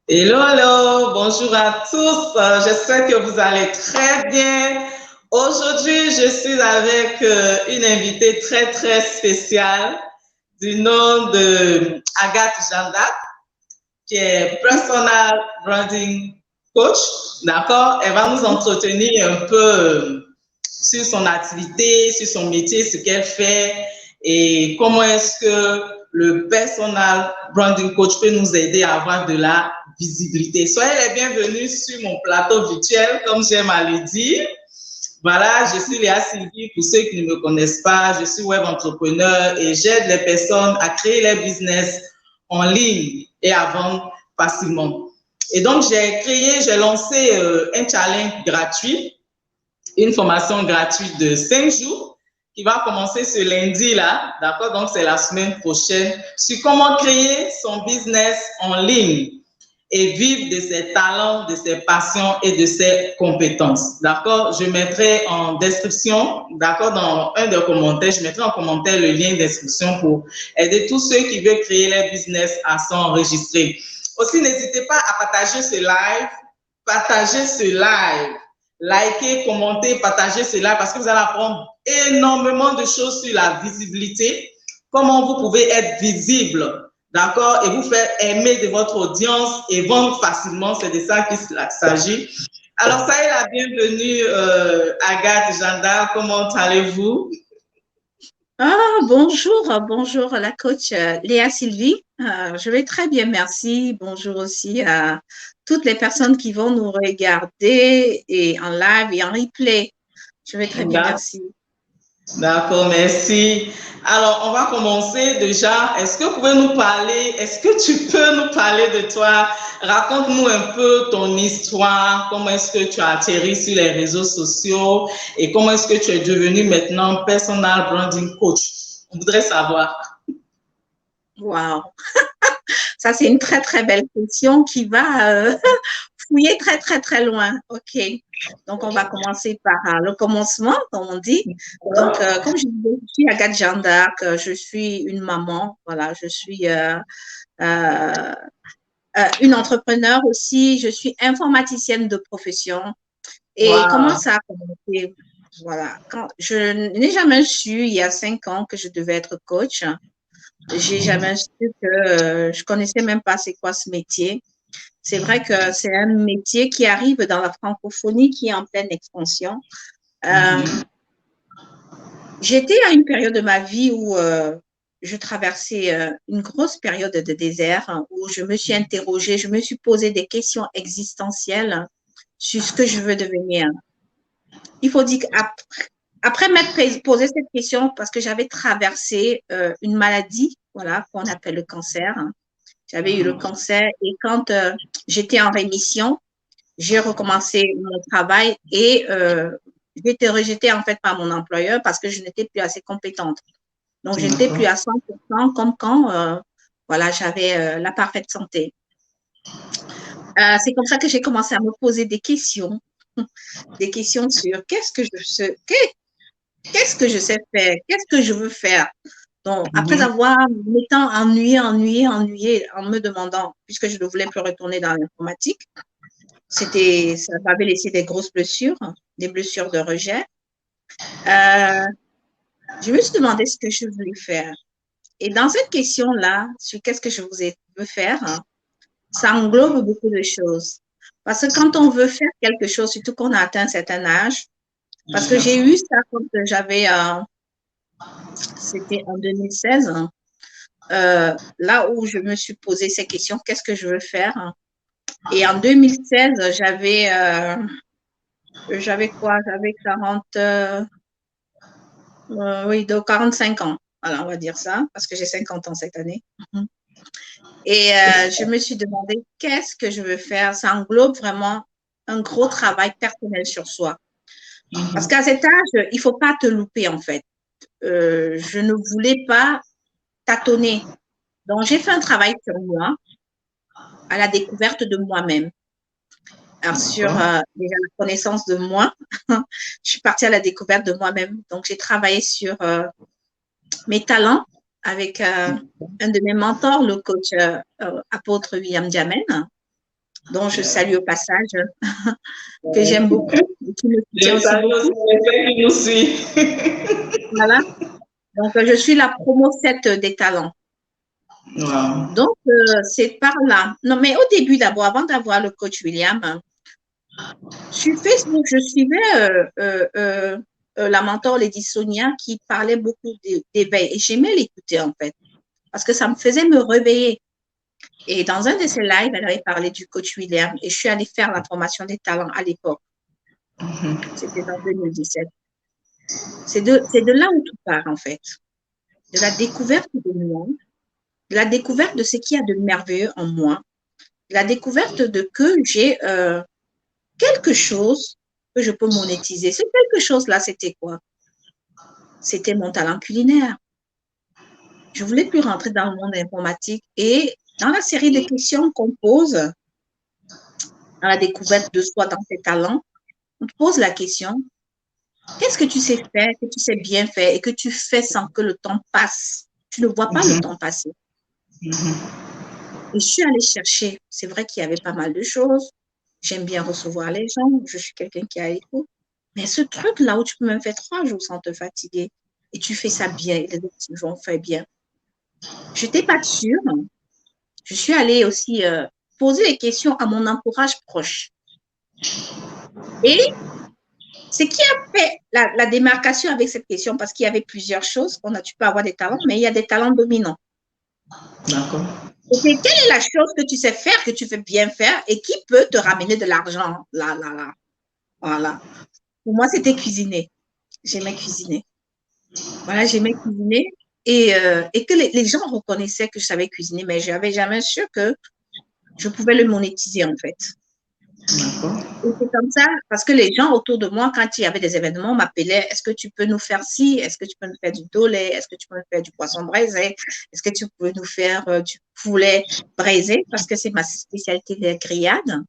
Hello, hello, bonjour à tous. J'espère que vous allez très bien. Aujourd'hui, je suis avec une invitée très, très spéciale du nom de Agathe Janda, qui est Personal Branding Coach. D'accord? Elle va nous entretenir un peu sur son activité, sur son métier, ce qu'elle fait et comment est-ce que le Personal Branding Coach peut nous aider à avoir de la visibilité. Soyez les bienvenus sur mon plateau virtuel, comme j'aime à le dire. Voilà, je suis Léa Sylvie. Pour ceux qui ne me connaissent pas, je suis web entrepreneur et j'aide les personnes à créer leur business en ligne et à vendre facilement. Et donc, j'ai lancé un challenge gratuit, une formation gratuite de 5 jours qui va commencer ce lundi-là, d'accord? Donc, c'est la semaine prochaine, sur comment créer son business en ligne et vivre de ses talents, de ses passions et de ses compétences. D'accord? Je mettrai en description, d'accord, dans un des commentaires, je mettrai en commentaire le lien d'inscription pour aider tous ceux qui veulent créer leur business à s'enregistrer. Aussi, n'hésitez pas à partager ce live, partagez ce live, likez, commentez, partagez ce live parce que vous allez apprendre énormément de choses sur la visibilité, comment vous pouvez être visible, d'accord, et vous faire aimer de votre audience et vendre facilement, c'est de ça qu'il s'agit. Alors, ça est la bienvenue, Agathe Janda, comment allez-vous? Bonjour la coach Léa Sylvie. Je vais très bien, merci. Bonjour aussi à toutes les personnes qui vont nous regarder et en live et en replay. Je vais très bien, merci. D'accord, merci. Alors, on va commencer déjà. Est-ce que vous pouvez nous parler, est-ce que tu peux nous parler de toi? Raconte-nous un peu ton histoire, comment est-ce que tu as atterri sur les réseaux sociaux et comment est-ce que tu es devenu maintenant personal branding coach? On voudrait savoir. Wow, ça c'est une très très belle question qui va fouiller très très très loin. Ok, donc on va commencer par le commencement, comme on dit. Donc, comme je disais, je suis Agathe Jeanne d'Arc, je suis une maman, voilà, je suis euh, une entrepreneur aussi. Je suis informaticienne de profession. Et comment Wow. ça a commencé? Voilà. Je n'ai jamais su, il y a 5 ans, que je devais être coach. J'ai jamais su que je connaissais même pas c'est quoi ce métier. C'est vrai que c'est un métier qui arrive dans la francophonie, qui est en pleine expansion. Euh, J'étais à une période de ma vie où je traversais une grosse période de désert, hein, où je me suis interrogée, je me suis posé des questions existentielles sur ce que je veux devenir. Il faut dire qu'après m'être posé cette question, parce que j'avais traversé une maladie, voilà, qu'on appelle le cancer. Hein. J'avais eu le cancer et quand j'étais en rémission, j'ai recommencé mon travail et j'ai été rejetée en fait par mon employeur parce que je n'étais plus assez compétente. Donc, je n'étais plus D'accord. à 100% comme quand voilà, j'avais la parfaite santé. C'est comme ça que j'ai commencé à me poser des questions sur qu'est-ce que je sais faire, qu'est-ce que je veux faire. Donc, après avoir m'étant ennuyée, en me demandant, puisque je ne voulais plus retourner dans l'informatique, ça m'avait laissé des grosses blessures, des blessures de rejet. Euh, je me suis demandé ce que je voulais faire. Et dans cette question-là, sur qu'est-ce que je veux faire, hein, ça englobe beaucoup de choses. Parce que quand on veut faire quelque chose, surtout qu'on a atteint un certain âge, parce que j'ai eu ça quand c'était en 2016, hein, là où je me suis posé ces questions, qu'est-ce que je veux faire? Hein. Et en 2016, j'avais quoi? J'avais 40, oui, donc 45 ans. Voilà, on va dire ça, parce que j'ai 50 ans cette année. Et je me suis demandé qu'est-ce que je veux faire. Ça englobe vraiment un gros travail personnel sur soi. Parce qu'à cet âge, il ne faut pas te louper, en fait. Je ne voulais pas tâtonner. Donc, j'ai fait un travail sur moi, à la découverte de moi-même. Alors, sur D'accord. déjà la connaissance de moi, je suis partie à la découverte de moi-même. Donc, j'ai travaillé sur mes talents avec un de mes mentors, le coach apôtre William Jamen. dont je salue au passage, que j'aime beaucoup et qui me Je soutient aussi salue aussi beaucoup. les qui nous suivent. Voilà. Donc, je suis la promo 7 des talents. Wow. Donc, c'est par là. Non, mais au début, d'abord, avant d'avoir le coach William, sur Facebook, je suivais la mentor Lady Sonia qui parlait beaucoup d'éveil et j'aimais l'écouter en fait parce que ça me faisait me réveiller. Et dans un de ses lives, elle avait parlé du coach William et je suis allée faire la formation des talents à l'époque. C'était en 2017. C'est de là où tout part en fait, de la découverte de moi, de la découverte de ce qu'il y a de merveilleux en moi, de la découverte de que j'ai quelque chose que je peux monétiser. Ce quelque chose-là, c'était quoi? C'était mon talent culinaire. Je voulais plus rentrer dans le monde informatique et dans la série de questions qu'on pose, dans la découverte de soi, dans tes talents, on te pose la question, qu'est-ce que tu sais faire, que tu sais bien faire et que tu fais sans que le temps passe? Tu ne vois pas le temps passer. Et je suis allée chercher. C'est vrai qu'il y avait pas mal de choses. J'aime bien recevoir les gens. Je suis quelqu'un qui a l'écoute. Mais ce truc-là où tu peux même faire 3 jours sans te fatiguer et tu fais ça bien et les autres vont faire bien. Je n'étais pas sûre. Je suis allée aussi poser des questions à mon entourage proche. Et ce qui a fait la démarcation avec cette question, parce qu'il y avait plusieurs choses, tu peux avoir des talents, mais il y a des talents dominants. D'accord. Quelle est la chose que tu sais faire, que tu fais bien faire et qui peut te ramener de l'argent? Là. Voilà. Pour moi, c'était cuisiner. J'aimais cuisiner. Voilà, j'aimais cuisiner et que les gens reconnaissaient que je savais cuisiner, mais je n'avais jamais su que je pouvais le monétiser en fait. D'accord. Et c'est comme ça, parce que les gens autour de moi, quand il y avait des événements, m'appelaient, est-ce que tu peux nous faire ci? Est-ce que tu peux nous faire du dolé? Est-ce que tu peux nous faire du poisson braisé? Est-ce que tu peux nous faire du poulet braisé? Parce que c'est ma spécialité, les grillades.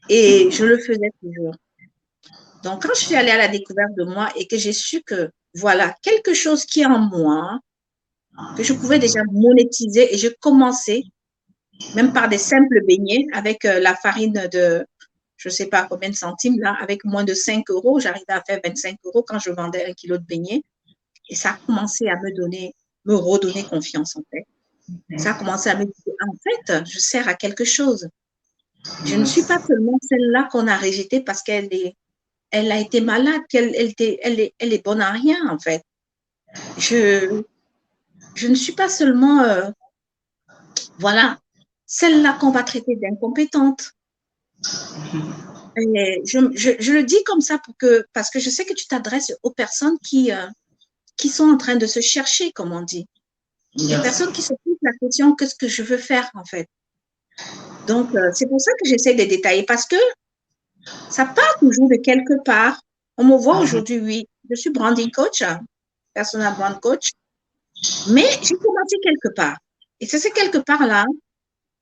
Et je le faisais toujours. Donc, quand je suis allée à la découverte de moi et que j'ai su que, voilà, quelque chose qui est en moi, que je pouvais déjà monétiser et je commençais, même par des simples beignets avec la farine de, je ne sais pas combien de centimes, là, avec moins de 5 euros, j'arrivais à faire 25 euros quand je vendais 1 kilo de beignets. Et ça a commencé à me redonner confiance, en fait. Ça a commencé à me dire, en fait, je sers à quelque chose. Je ne suis pas seulement celle-là qu'on a rejetée parce elle a été malade, elle est bonne à rien, en fait. Je ne suis pas seulement, voilà, celle-là qu'on va traiter d'incompétente. Et je le dis comme ça parce que je sais que tu t'adresses aux personnes qui sont en train de se chercher, comme on dit. Les personnes qui se posent la question, qu'est-ce que je veux faire, en fait. Donc, c'est pour ça que j'essaie de détailler, parce que ça part toujours de quelque part. On me voit aujourd'hui, oui, je suis branding coach, personal brand coach, mais j'ai commencé quelque part. Et c'est quelque part-là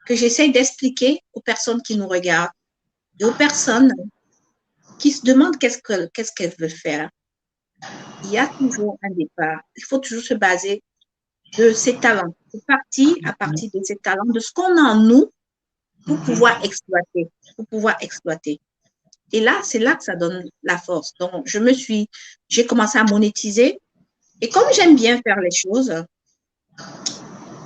que j'essaie d'expliquer aux personnes qui nous regardent et aux personnes qui se demandent qu'est-ce qu'elles veulent faire. Il y a toujours un départ. Il faut toujours se baser de ses talents. C'est parti à partir de ses talents, de ce qu'on a en nous pour pouvoir exploiter, Et là, c'est là que ça donne la force. Donc, j'ai commencé à monétiser. Et comme j'aime bien faire les choses,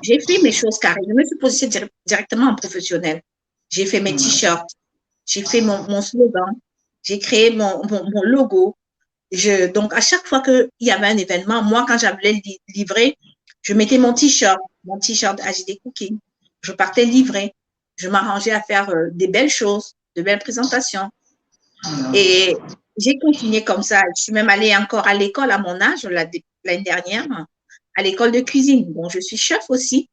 j'ai fait mes choses carrées. Je me suis positionnée directement en professionnel. J'ai fait mes t-shirts, j'ai fait mon slogan, j'ai créé mon logo. Donc, à chaque fois qu'il y avait un événement, moi, quand j'avais livré, je mettais mon t-shirt AJD Cooking. Je partais livrer. Je m'arrangeais à faire des belles choses, de belles présentations. Et j'ai continué comme ça. Je suis même allée encore à l'école à mon âge, l'année dernière, à l'école de cuisine. Bon, je suis chef aussi,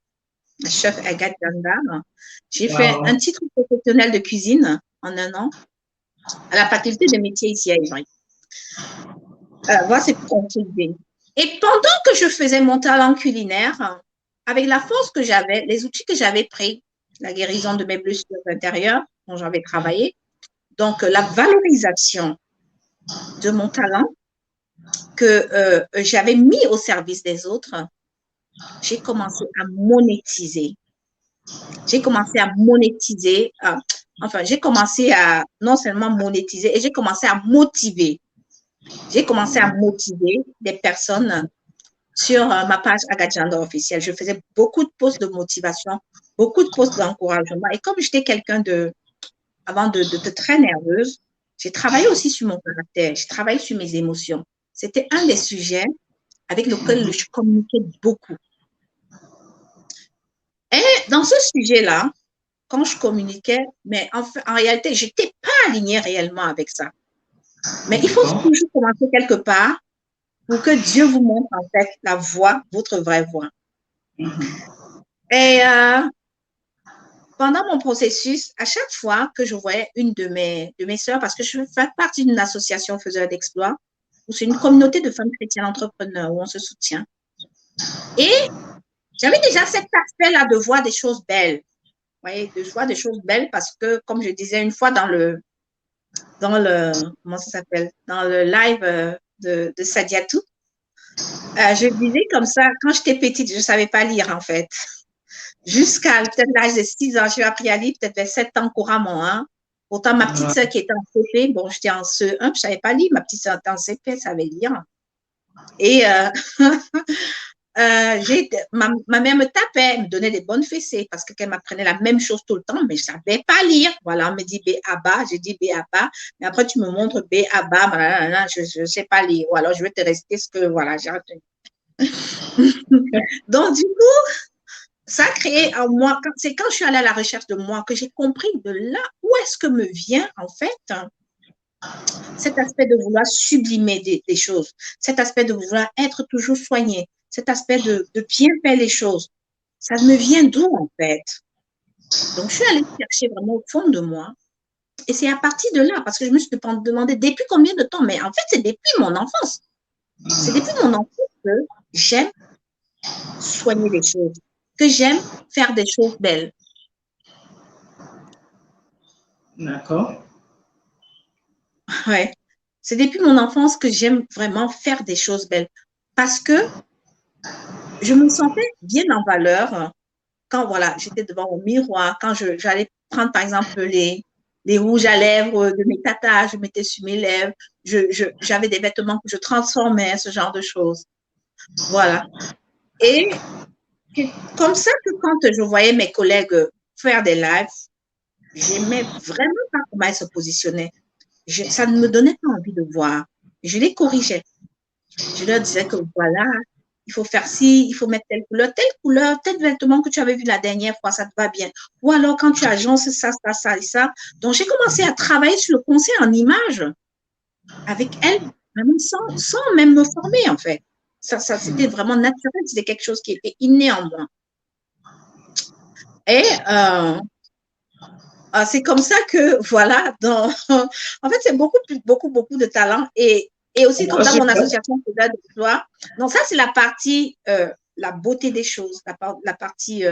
chef Agathe Gandar. J'ai fait un titre professionnel de cuisine en 1 an à la faculté des métiers ici à Ivry. Voilà, c'est pour contribuer. Et pendant que je faisais mon talent culinaire, avec la force que j'avais, les outils que j'avais pris, la guérison de mes blessures intérieures dont j'avais travaillé, donc la valorisation de mon talent que j'avais mis au service des autres, j'ai commencé à monétiser. enfin, j'ai commencé à non seulement monétiser, et j'ai commencé à motiver. J'ai commencé à motiver des personnes sur ma page Agajando officielle. Je faisais beaucoup de posts de motivation, beaucoup de posts d'encouragement. Et comme j'étais quelqu'un avant de très nerveuse, j'ai travaillé aussi sur mon caractère, j'ai travaillé sur mes émotions. C'était un des sujets avec lequel je communiquais beaucoup. Et dans ce sujet-là, quand je communiquais, mais en réalité, je n'étais pas alignée réellement avec ça. Mais il faut toujours commencer quelque part pour que Dieu vous montre en fait la voie, votre vraie voie. Et pendant mon processus, à chaque fois que je voyais une de mes sœurs, parce que je fais partie d'une association faiseur d'exploits, où c'est une communauté de femmes chrétiennes entrepreneurs où on se soutient. Et j'avais déjà cet aspect-là de voir des choses belles. Vous voyez, de voir des choses belles parce que, comme je disais une fois dans le comment ça s'appelle, dans le live de Sadiatou, je disais comme ça, quand j'étais petite, je ne savais pas lire en fait. Jusqu'à peut-être l'âge de 6 ans, j'ai appris à lire peut-être vers 7 ans couramment. Hein. Pourtant, ma petite sœur qui était en CP, bon, j'étais en CE1, je ne savais pas lire. Ma petite sœur était en CP, elle savait lire. Et ma mère me tapait, elle me donnait des bonnes fessées parce qu'elle m'apprenait la même chose tout le temps, mais je ne savais pas lire. Voilà, on me dit B à bas, j'ai dit B à bas, mais après tu me montres B à bas, je ne sais pas lire, ou alors je vais te rester ce que, voilà, j'ai retenu. Donc, du coup, ça a créé en moi, c'est quand je suis allée à la recherche de moi que j'ai compris de là où est-ce que me vient en fait cet aspect de vouloir sublimer des choses, cet aspect de vouloir être toujours soigné, cet aspect de bien faire les choses. Ça me vient d'où en fait? Donc je suis allée chercher vraiment au fond de moi et c'est à partir de là, parce que je me suis demandé depuis combien de temps, mais en fait c'est depuis mon enfance. C'est depuis mon enfance que j'aime soigner les choses, que j'aime faire des choses belles. D'accord. Ouais. C'est depuis mon enfance que j'aime vraiment faire des choses belles parce que je me sentais bien en valeur quand voilà, j'étais devant mon miroir, quand j'allais prendre par exemple les rouges à lèvres de mes tatas, je mettais sur mes lèvres, j'avais des vêtements que je transformais, ce genre de choses. Voilà. Et c'est comme ça que quand je voyais mes collègues faire des lives, j'aimais vraiment pas comment elles se positionnaient. Ça ne me donnait pas envie de voir. Je les corrigeais. Je leur disais que voilà, il faut faire ci, il faut mettre telle couleur, tel vêtement que tu avais vu la dernière fois, ça te va bien. Ou alors quand tu agences ça, ça, ça et ça. Donc j'ai commencé à travailler sur le conseil en images avec elles, vraiment sans même me former en fait. Ça c'était vraiment naturel, c'était quelque chose qui était inné en moi. Et c'est comme ça que, voilà, en fait, c'est beaucoup de talent. Et aussi, comme dans mon association d'emploi. Donc, ça, c'est la partie, la beauté des choses, la partie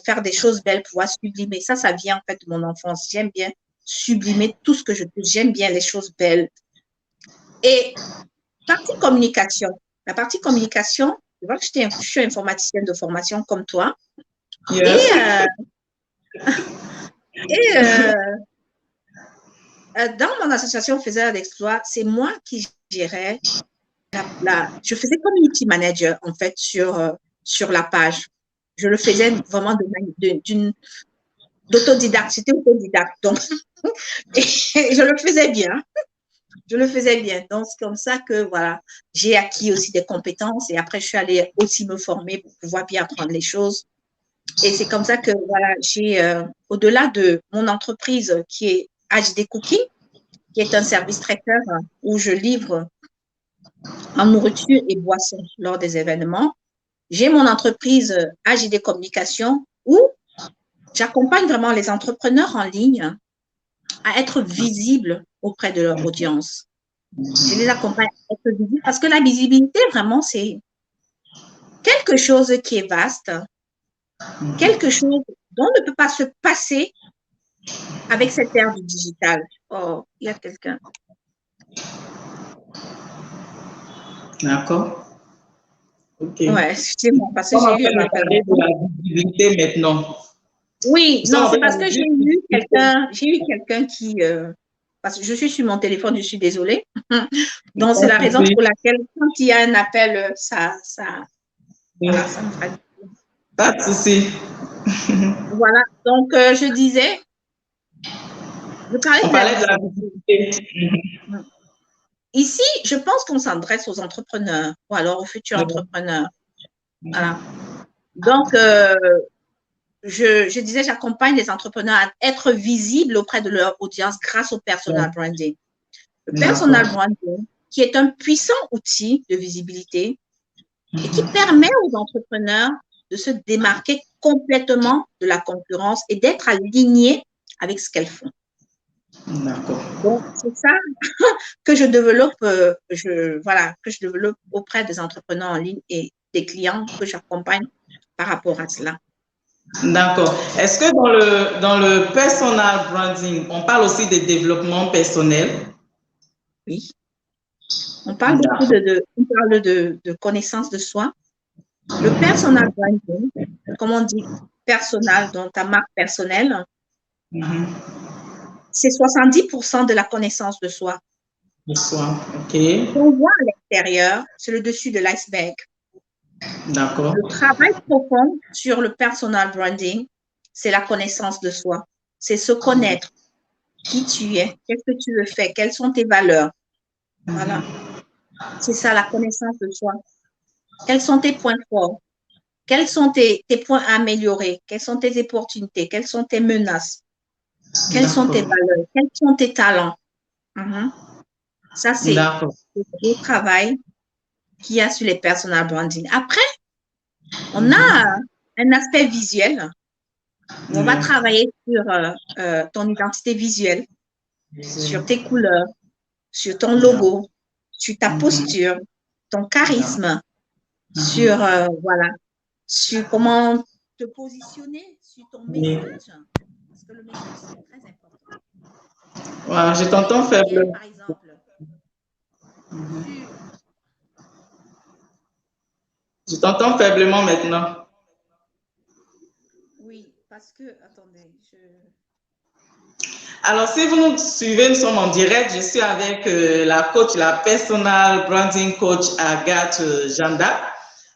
faire des choses belles, pouvoir sublimer. Ça vient en fait de mon enfance. J'aime bien sublimer tout ce que je peux. J'aime bien les choses belles. Et partie communication. La partie communication, je vois que je suis informaticienne de formation comme toi. Yes. Dans mon association faiseur d'exploits, c'est moi qui gérais je faisais community manager en fait sur la page. Je le faisais vraiment d'autodidacte. C'était autodidacte. Donc, et je le faisais bien. Je le faisais bien. Donc, c'est comme ça que voilà, j'ai acquis aussi des compétences et après, je suis allée aussi me former pour pouvoir bien apprendre les choses. Et c'est comme ça que voilà, j'ai, au-delà de mon entreprise qui est HD Cooking, qui est un service traiteur où je livre en nourriture et boissons lors des événements. J'ai mon entreprise AGD Communication où j'accompagne vraiment les entrepreneurs en ligne à être visibles auprès de leur audience. Je les accompagne à être visibles parce que la visibilité, vraiment, c'est quelque chose qui est vaste, quelque chose dont on ne peut pas se passer avec cette ère du digital. Oh, il y a quelqu'un. D'accord. Ok. Ouais, excusez-moi, parce que j'ai eu un appel. On va parler de la visibilité maintenant. Oui, Ils sont non, en c'est train parce de que dire j'ai eu quelqu'un qui, parce que je suis sur mon téléphone, je suis désolée. Donc, c'est pas la de raison souci. pour laquelle, quand il y a un appel, voilà, ça me fatigue. Pas de souci. Voilà, donc je disais, je parlais On de la parlait de la visibilité. visibilité. Ici, je pense qu'on s'adresse aux entrepreneurs ou alors aux futurs entrepreneurs. Voilà. Donc, je disais, j'accompagne les entrepreneurs à être visibles auprès de leur audience grâce au personal branding. Le D'accord. personal branding, qui est un puissant outil de visibilité et qui permet aux entrepreneurs de se démarquer complètement de la concurrence et d'être alignés avec ce qu'elles font. D'accord. Donc, c'est ça que je développe, que je développe auprès des entrepreneurs en ligne et des clients que j'accompagne par rapport à cela. D'accord. Est-ce que dans le personal branding, on parle aussi de développement personnel? Oui. On parle beaucoup de connaissance de soi. Le personal branding, comme on dit personnel, donc ta marque personnelle, c'est 70% de la connaissance de soi. Bonsoir. OK. Ce qu'on voit à l'extérieur, c'est le dessus de l'iceberg. D'accord. Le travail profond sur le personal branding, c'est la connaissance de soi. C'est se connaître, qui tu es, qu'est-ce que tu veux faire, quelles sont tes valeurs. Voilà. C'est ça, la connaissance de soi. Quels sont tes points forts? Quels sont tes points à améliorer? Quelles sont tes opportunités? Quelles sont tes menaces? Quelles sont tes valeurs? Quels sont tes talents? Ça, c'est D'accord. le gros travail qu'il y a sur les personal branding. Après, on a un aspect visuel. On va travailler sur ton identité visuelle, sur tes couleurs, sur ton logo, sur ta posture, ton charisme, sur, voilà, sur comment te positionner, sur ton message. Parce que le message, c'est très important. Voilà, je t'entends faiblement. Par exemple, sur... Je t'entends faiblement maintenant. Oui, parce que, attendez, Alors, si vous nous suivez, nous sommes en direct. Je suis avec la coach, la personal branding coach Agathe Janda,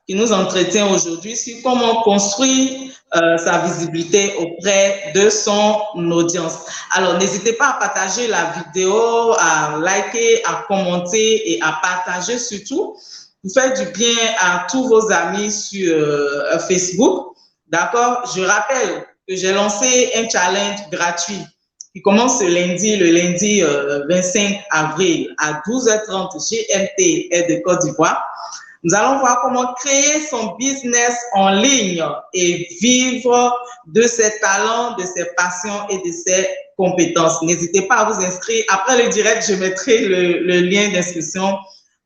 qui nous entretient aujourd'hui sur comment construire sa visibilité auprès de son audience. Alors, n'hésitez pas à partager la vidéo, à liker, à commenter et à partager surtout. Vous faites du bien à tous vos amis sur Facebook. D'accord? Je rappelle que j'ai lancé un challenge gratuit qui commence le lundi 25 avril à 12h30 GMT et de Côte d'Ivoire. Nous allons voir comment créer son business en ligne et vivre de ses talents, de ses passions et de ses compétences. N'hésitez pas à vous inscrire. Après le direct, je mettrai le lien d'inscription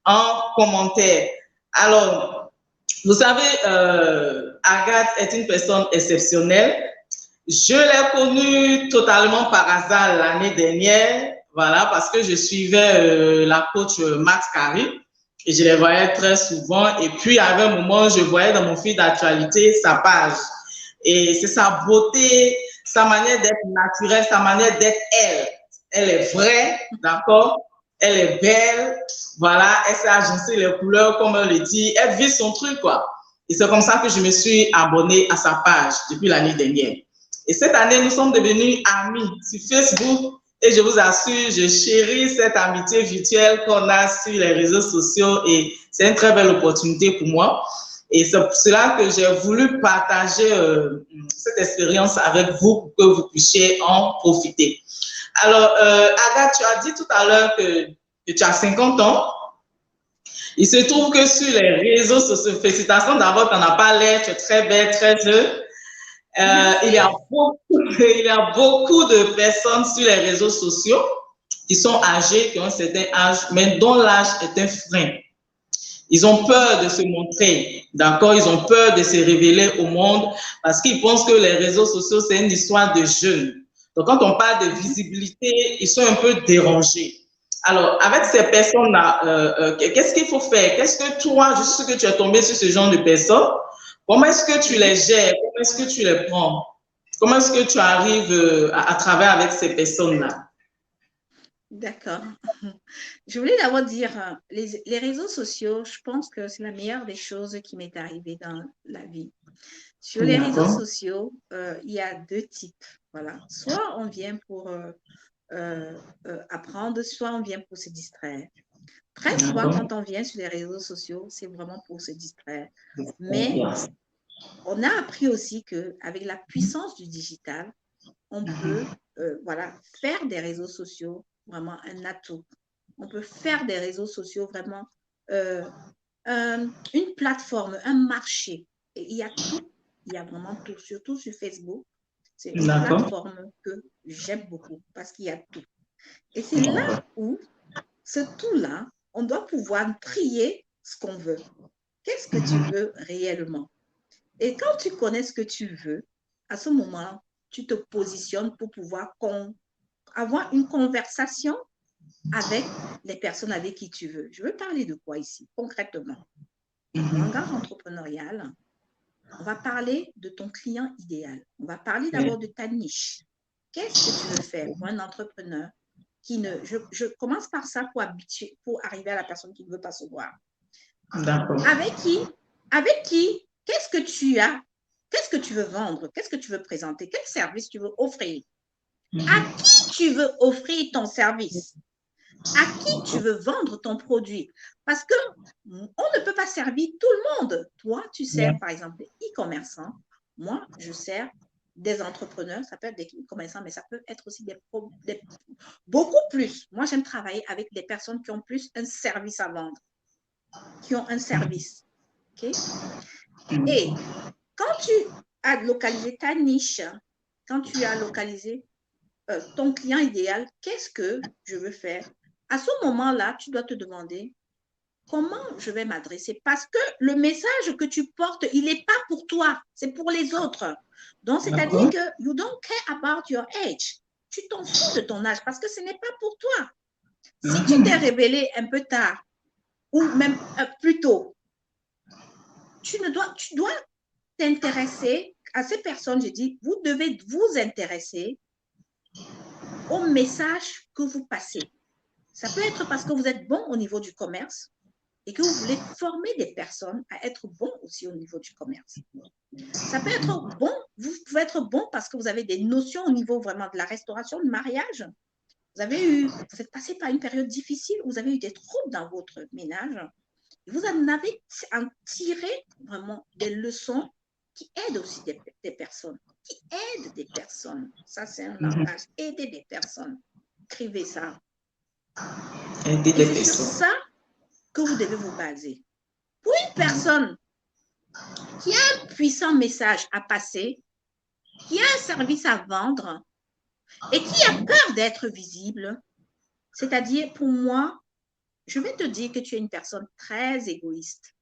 en commentaire. Alors, vous savez, Agathe est une personne exceptionnelle. Je l'ai connue totalement par hasard l'année dernière, voilà, parce que je suivais la coach Max Carry et je les voyais très souvent. Et puis, à un moment, je voyais dans mon fil d'actualité sa page. Et c'est sa beauté, sa manière d'être naturelle, sa manière d'être elle. Elle est vraie, d'accord? Elle est belle, voilà, elle sait agencer les couleurs, comme elle le dit. Elle vit son truc, quoi. Et c'est comme ça que je me suis abonnée à sa page depuis l'année dernière. Et cette année, nous sommes devenus amis sur Facebook et je vous assure, je chéris cette amitié virtuelle qu'on a sur les réseaux sociaux et c'est une très belle opportunité pour moi. Et c'est pour cela que j'ai voulu partager cette expérience avec vous pour que vous puissiez en profiter. Alors, Agathe, tu as dit tout à l'heure que tu as 50 ans. Il se trouve que sur les réseaux sociaux, félicitations d'abord, tu n'en as pas l'air, tu es très belle, très jeune. Il y a beaucoup de personnes sur les réseaux sociaux qui sont âgées, qui ont un certain âge, mais dont l'âge est un frein. Ils ont peur de se montrer, d'accord? Ils ont peur de se révéler au monde parce qu'ils pensent que les réseaux sociaux, c'est une histoire de jeunes. Donc, quand on parle de visibilité, ils sont un peu dérangés. Alors, avec ces personnes-là, qu'est-ce qu'il faut faire? Qu'est-ce que toi, je sais que tu es tombé sur ce genre de personnes, comment est-ce que tu les gères? Comment est-ce que tu les prends? Comment est-ce que tu arrives à travailler avec ces personnes-là? D'accord. Je voulais d'abord dire, les réseaux sociaux, je pense que c'est la meilleure des choses qui m'est arrivée dans la vie. Sur les réseaux D'accord. sociaux, il y a deux types. Voilà. Soit on vient pour apprendre, soit on vient pour se distraire. Très souvent, D'accord. quand on vient sur les réseaux sociaux, c'est vraiment pour se distraire. Mais on a appris aussi qu'avec la puissance du digital, on peut voilà, faire des réseaux sociaux vraiment un atout. On peut faire des réseaux sociaux vraiment une plateforme, un marché. Et il y a tout, il y a vraiment tout, surtout sur Facebook. C'est une D'accord. plateforme que j'aime beaucoup parce qu'il y a tout. Et c'est là où, ce tout-là, on doit pouvoir trier ce qu'on veut. Qu'est-ce que tu veux réellement? Et quand tu connais ce que tu veux, à ce moment, tu te positionnes pour pouvoir avoir une conversation avec les personnes avec qui tu veux. Je veux parler de quoi ici, concrètement? En langage entrepreneurial, on va parler de ton client idéal. On va parler d'abord de ta niche. Qu'est-ce que tu veux faire pour un entrepreneur qui ne... Je commence par ça pour arriver à la personne qui ne veut pas se voir. D'accord. Avec qui? Avec qui? Qu'est-ce que tu as? Qu'est-ce que tu veux vendre? Qu'est-ce que tu veux présenter? Quel service tu veux offrir? À qui tu veux offrir ton service? À qui tu veux vendre ton produit? Parce que on ne peut pas servir tout le monde. Toi, tu sers par exemple des e-commerçants. Moi, je sers des entrepreneurs. Ça peut être des e-commerçants, mais ça peut être aussi beaucoup plus. Moi, j'aime travailler avec des personnes qui ont plus un service à vendre, qui ont un service. Okay? Et quand tu as localisé ta niche, quand tu as localisé ton client idéal, qu'est-ce que je veux faire? À ce moment-là, tu dois te demander comment je vais m'adresser parce que le message que tu portes, il n'est pas pour toi, c'est pour les autres. Donc, c'est-à-dire que you don't care about your age. Tu t'en fous de ton âge parce que ce n'est pas pour toi. Si tu t'es révélé un peu tard ou même plus tôt, tu dois t'intéresser à ces personnes. Je dis, vous devez vous intéresser au message que vous passez. Ça peut être parce que vous êtes bon au niveau du commerce et que vous voulez former des personnes à être bons aussi au niveau du commerce. Ça peut être bon, vous pouvez être bon parce que vous avez des notions au niveau vraiment de la restauration, du mariage. Vous êtes passé par une période difficile, vous avez eu des troubles dans votre ménage. Et vous en avez tiré vraiment des leçons qui aident aussi des personnes, qui aident des personnes. Ça, c'est un langage, aider des personnes. Écrivez ça. Aider Et des c'est sur personnes. ça que vous devez vous baser. Pour une personne qui a un puissant message à passer, qui a un service à vendre et qui a peur d'être visible, c'est-à-dire pour moi, je vais te dire que tu es une personne très égoïste.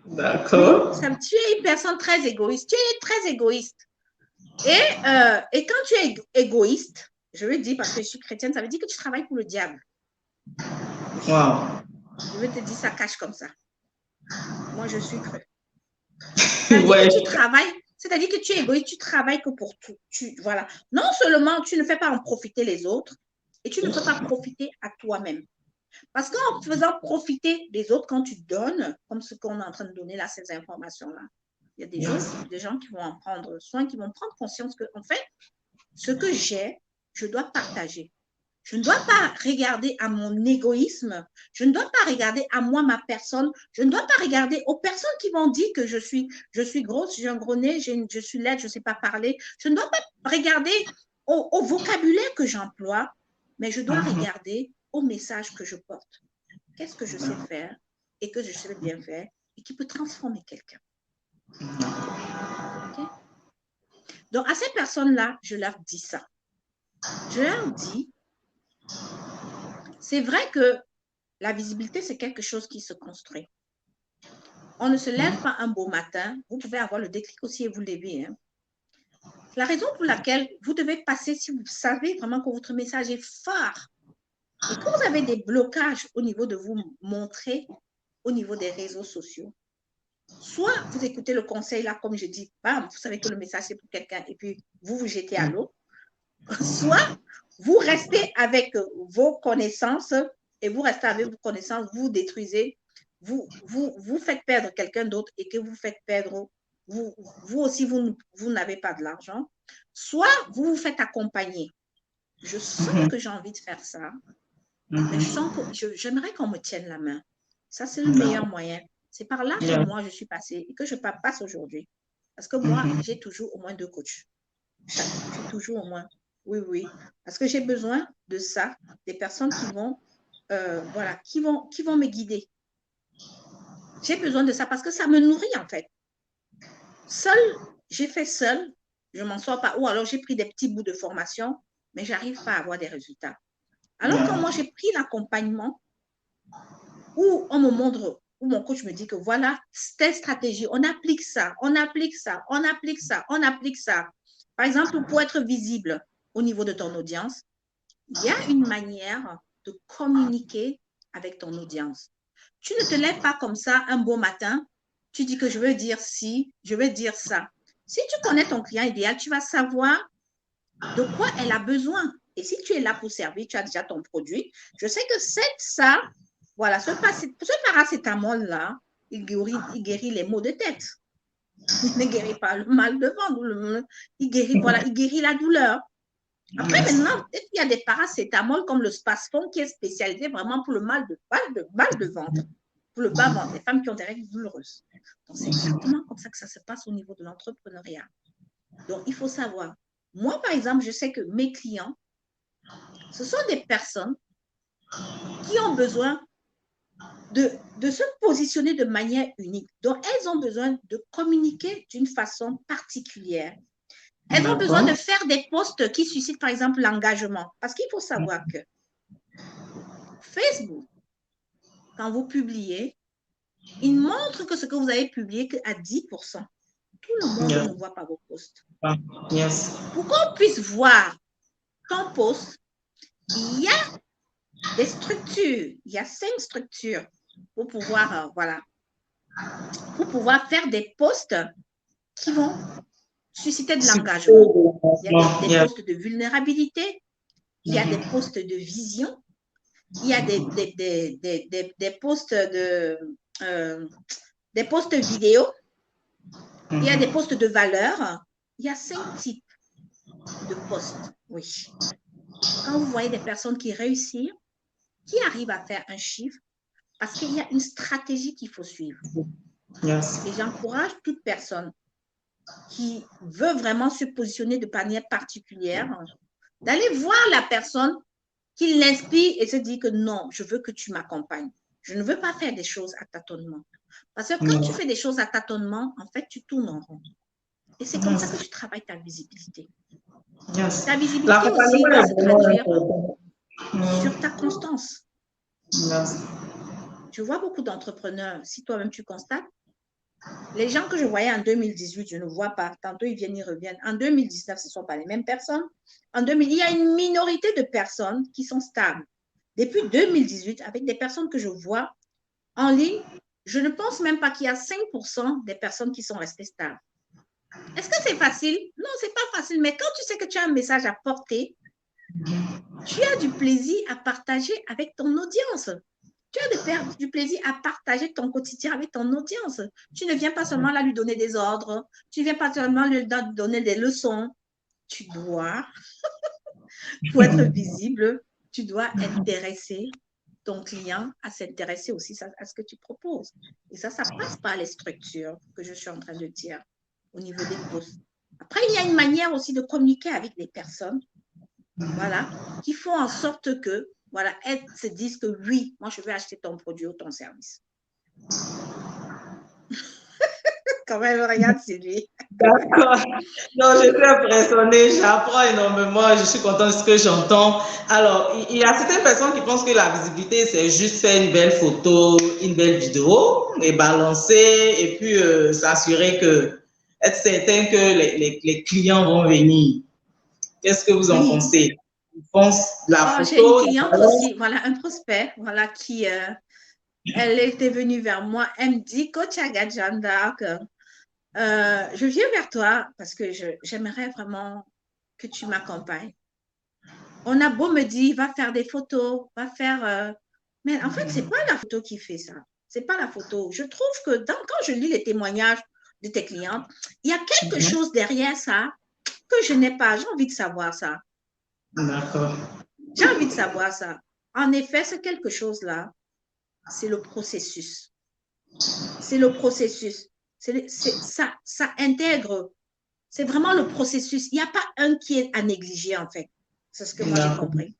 D'accord. Oui, tu es une personne très égoïste. Tu es très égoïste. Et quand tu es égoïste, je veux dire parce que je suis chrétienne, ça veut dire que tu travailles pour le diable. Wow. Je veux te dire ça cache comme ça. Moi, je suis creux. Ça veut dire que tu travailles, c'est-à-dire que tu es égoïste, tu travailles que pour tout. Voilà. Non seulement tu ne fais pas en profiter les autres, et tu ne fais pas profiter à toi-même. Parce qu'en faisant profiter les autres, quand tu donnes, comme ce qu'on est en train de donner là, ces informations-là, il y a des gens qui vont en prendre soin, qui vont prendre conscience que, en fait, ce que j'ai, je dois partager. Je ne dois pas regarder à mon égoïsme. Je ne dois pas regarder à moi, ma personne. Je ne dois pas regarder aux personnes qui vont dire que je suis grosse, j'ai un gros nez, je suis laide, je ne sais pas parler. Je ne dois pas regarder au vocabulaire que j'emploie, mais je dois regarder au message que je porte. Qu'est-ce que je sais faire et que je sais bien faire et qui peut transformer quelqu'un. Okay? Donc, à ces personnes-là, je leur dis ça. Je leur dis, c'est vrai que la visibilité, c'est quelque chose qui se construit. On ne se lève pas un beau matin. Vous pouvez avoir le déclic aussi et vous lever. Hein. La raison pour laquelle vous devez passer, si vous savez vraiment que votre message est fort et que vous avez des blocages au niveau de vous montrer, au niveau des réseaux sociaux, Soit vous écoutez le conseil là, comme je dis, bam, vous savez que le message c'est pour quelqu'un et puis vous vous jetez à l'eau. Soit vous restez avec vos connaissances et vous restez avec vos connaissances, vous détruisez, vous faites perdre quelqu'un d'autre et que vous faites perdre, vous aussi, vous n'avez pas de l'argent. Soit vous vous faites accompagner. Je sens que j'ai envie de faire ça, mais je sens que j'aimerais qu'on me tienne la main. Ça, c'est le meilleur moyen. C'est par là que moi, je suis passée et que je passe aujourd'hui. Parce que moi, j'ai toujours au moins 2 coachs. J'ai toujours au moins. Oui, oui. Parce que j'ai besoin de ça, des personnes qui vont, voilà, qui vont me guider. J'ai besoin de ça parce que ça me nourrit, en fait. Seul, j'ai fait seul, je m'en sors pas. Ou alors, j'ai pris des petits bouts de formation, mais j'arrive pas à avoir des résultats. Alors, quand moi, j'ai pris l'accompagnement, où on me montre, où mon coach me dit que voilà, telle stratégie, on applique ça, on applique ça, on applique ça, on applique ça. Par exemple, pour être visible au niveau de ton audience, il y a une manière de communiquer avec ton audience. Tu ne te lèves pas comme ça un beau matin, tu dis que je veux dire ci, je veux dire ça. Si tu connais ton client idéal, tu vas savoir de quoi elle a besoin. Et si tu es là pour servir, tu as déjà ton produit. Je sais que c'est ça, voilà, ce paracétamol-là, il guérit les maux de tête. Il ne guérit pas le mal de ventre. Il guérit la douleur. Après, maintenant, il y a des paracétamols comme le Spasfon qui est spécialisé vraiment pour le mal de ventre, pour le bas-ventre, les femmes qui ont des règles douloureuses. Donc, c'est exactement comme ça que ça se passe au niveau de l'entrepreneuriat. Donc, il faut savoir. Moi, par exemple, je sais que mes clients, ce sont des personnes qui ont besoin de se positionner de manière unique. Donc, elles ont besoin de communiquer d'une façon particulière. Elles ont besoin de faire des posts qui suscitent, par exemple, l'engagement. Parce qu'il faut savoir que Facebook, quand vous publiez, il montre que ce que vous avez publié à 10%. Tout le monde ne voit pas vos posts. Pour qu'on puisse voir ton post, il y a des structures. Il y a 5 structures pour pouvoir, pour pouvoir faire des posts qui vont susciter de l'engagement. Il y a des posts de vulnérabilité, il y a des posts de vision, il y a des posts des posts vidéo, il y a des posts de valeur. Il y a 5 types de posts, oui. Quand vous voyez des personnes qui réussissent, qui arrivent à faire un chiffre, parce qu'il y a une stratégie qu'il faut suivre. Et j'encourage toute personne qui veut vraiment se positionner de manière particulière, d'aller voir la personne qui l'inspire et se dit que non, je veux que tu m'accompagnes. Je ne veux pas faire des choses à tâtonnement. Parce que quand tu fais des choses à tâtonnement, en fait, tu tournes en rond. Et c'est comme ça que tu travailles ta visibilité. Ta visibilité aussi doit se traduire sur ta constance. Je vois beaucoup d'entrepreneurs, si toi-même tu constates, les gens que je voyais en 2018, je ne vois pas. Tantôt, ils viennent, ils reviennent. En 2019, ce ne sont pas les mêmes personnes. En 2000, il y a une minorité de personnes qui sont stables. Depuis 2018, avec des personnes que je vois en ligne, je ne pense même pas qu'il y a 5% des personnes qui sont restées stables. Est-ce que c'est facile? Non, ce n'est pas facile. Mais quand tu sais que tu as un message à porter, tu as du plaisir à partager avec ton audience. Tu as du plaisir à partager ton quotidien avec ton audience. Tu ne viens pas seulement là lui donner des ordres. Tu ne viens pas seulement lui donner des leçons. Tu dois, pour être visible, tu dois intéresser ton client à s'intéresser aussi à ce que tu proposes. Et ça passe par les structures que je suis en train de dire au niveau des posts. Après, il y a une manière aussi de communiquer avec les personnes, voilà, qui font en sorte que, voilà, elles se disent que oui, moi, je veux acheter ton produit ou ton service. Quand même, regarde Sylvie. D'accord. Non, je suis impressionnée, j'apprends énormément, je suis contente de ce que j'entends. Alors, il y a certaines personnes qui pensent que la visibilité, c'est juste faire une belle photo, une belle vidéo, et balancer, et puis s'assurer que, être certain que les clients vont venir. Qu'est-ce que vous en pensez? Ils pensent la photo. J'ai une cliente aussi, voilà, un prospect, voilà, qui Elle était venue vers moi. Elle me dit, Coach Agathe Jeanne d'Arc, je viens vers toi parce que j'aimerais vraiment que tu m'accompagnes. On a beau me dire, va faire des photos, va faire... mais en fait, ce n'est pas la photo qui fait ça. Ce n'est pas la photo. Je trouve que quand je lis les témoignages de tes clientes, il y a quelque chose derrière ça que je n'ai pas. J'ai envie de savoir ça. D'accord. J'ai envie de savoir ça. En effet, c'est quelque chose-là. C'est le processus. C'est le processus. Ça intègre. C'est vraiment le processus. Il n'y a pas un qui est à négliger, en fait. C'est ce que moi, j'ai compris.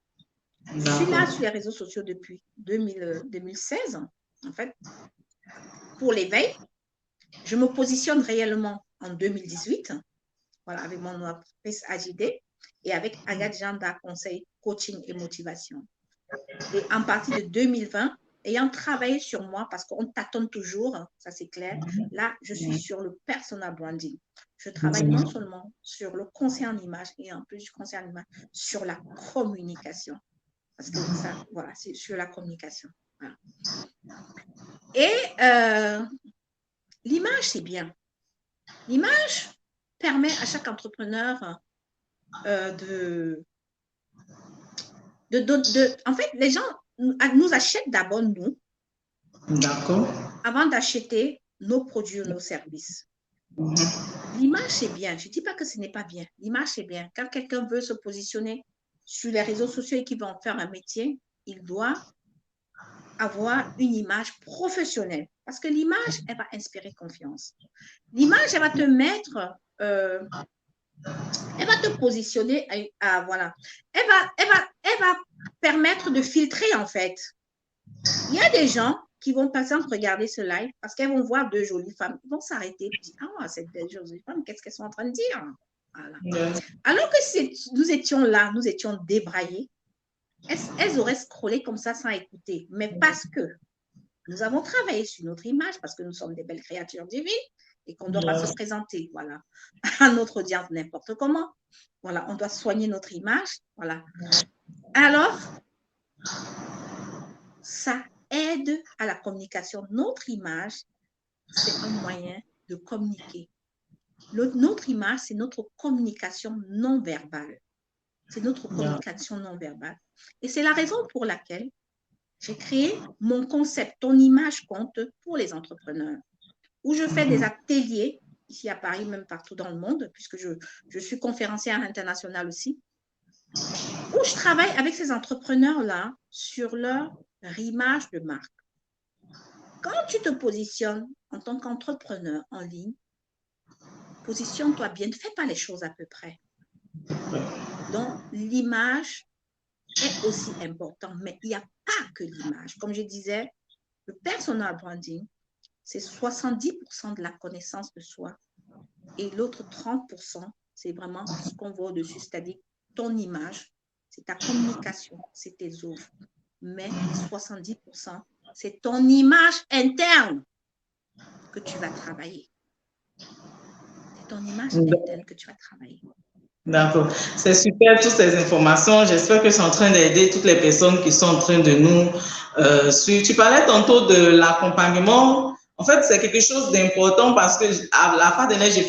Je suis là sur les réseaux sociaux depuis 2016, en fait, pour l'éveil. Je me positionne réellement en 2018, voilà, avec mon entreprise AJD et avec Agathe Jeanne d'Arc Conseil, Coaching et Motivation. Et en partie de 2020, ayant travaillé sur moi, parce qu'on tâtonne toujours, ça c'est clair, là, je suis sur le personal branding. Je travaille non seulement sur le conseil en image et en plus du conseil en image, sur la communication. Parce que ça, voilà, c'est sur la communication. Voilà. Et l'image, c'est bien. L'image permet à chaque entrepreneur en fait, les gens nous achètent d'abord nous. D'accord. Avant d'acheter nos produits ou nos services. L'image, c'est bien. Je ne dis pas que ce n'est pas bien. L'image, c'est bien. Quand quelqu'un veut se positionner sur les réseaux sociaux et qu'il va en faire un métier, il doit avoir une image professionnelle. Parce que l'image, elle va inspirer confiance. L'image, elle va te mettre, elle va te positionner, voilà. Elle va permettre de filtrer, en fait. Il y a des gens qui vont, par exemple, regarder ce live parce qu'elles vont voir deux jolies femmes. Ils vont s'arrêter et dire, ah, cette belle jolie femme, qu'est-ce qu'elles sont en train de dire? Voilà. Alors que si nous étions là, nous étions débraillés, elles auraient scrollé comme ça sans écouter. Mais parce que nous avons travaillé sur notre image, parce que nous sommes des belles créatures divines et qu'on ne doit pas se présenter, voilà, à notre audience n'importe comment. Voilà, on doit soigner notre image. Voilà. Alors, ça aide à la communication. Notre image, c'est un moyen de communiquer. Notre image, c'est notre communication non verbale. C'est notre communication non verbale. Et c'est la raison pour laquelle j'ai créé mon concept, ton image compte pour les entrepreneurs, où je fais des ateliers, ici à Paris, même partout dans le monde, puisque je suis conférencière internationale aussi, où je travaille avec ces entrepreneurs-là sur leur image de marque. Quand tu te positionnes en tant qu'entrepreneur en ligne, positionne-toi bien, ne fais pas les choses à peu près. Donc, l'image est aussi importante, mais il n'y a pas que l'image. Comme je disais, le personal branding, c'est 70% de la connaissance de soi et l'autre 30%, c'est vraiment ce qu'on voit au-dessus, c'est-à-dire ton image, c'est ta communication, c'est tes offres. Mais 70%, c'est ton image interne que tu vas travailler. C'est ton image interne que tu vas travailler. D'accord. C'est super, toutes ces informations. J'espère que c'est en train d'aider toutes les personnes qui sont en train de nous suivre. Tu parlais tantôt de l'accompagnement. En fait, c'est quelque chose d'important parce que à la fin de l'année, j'ai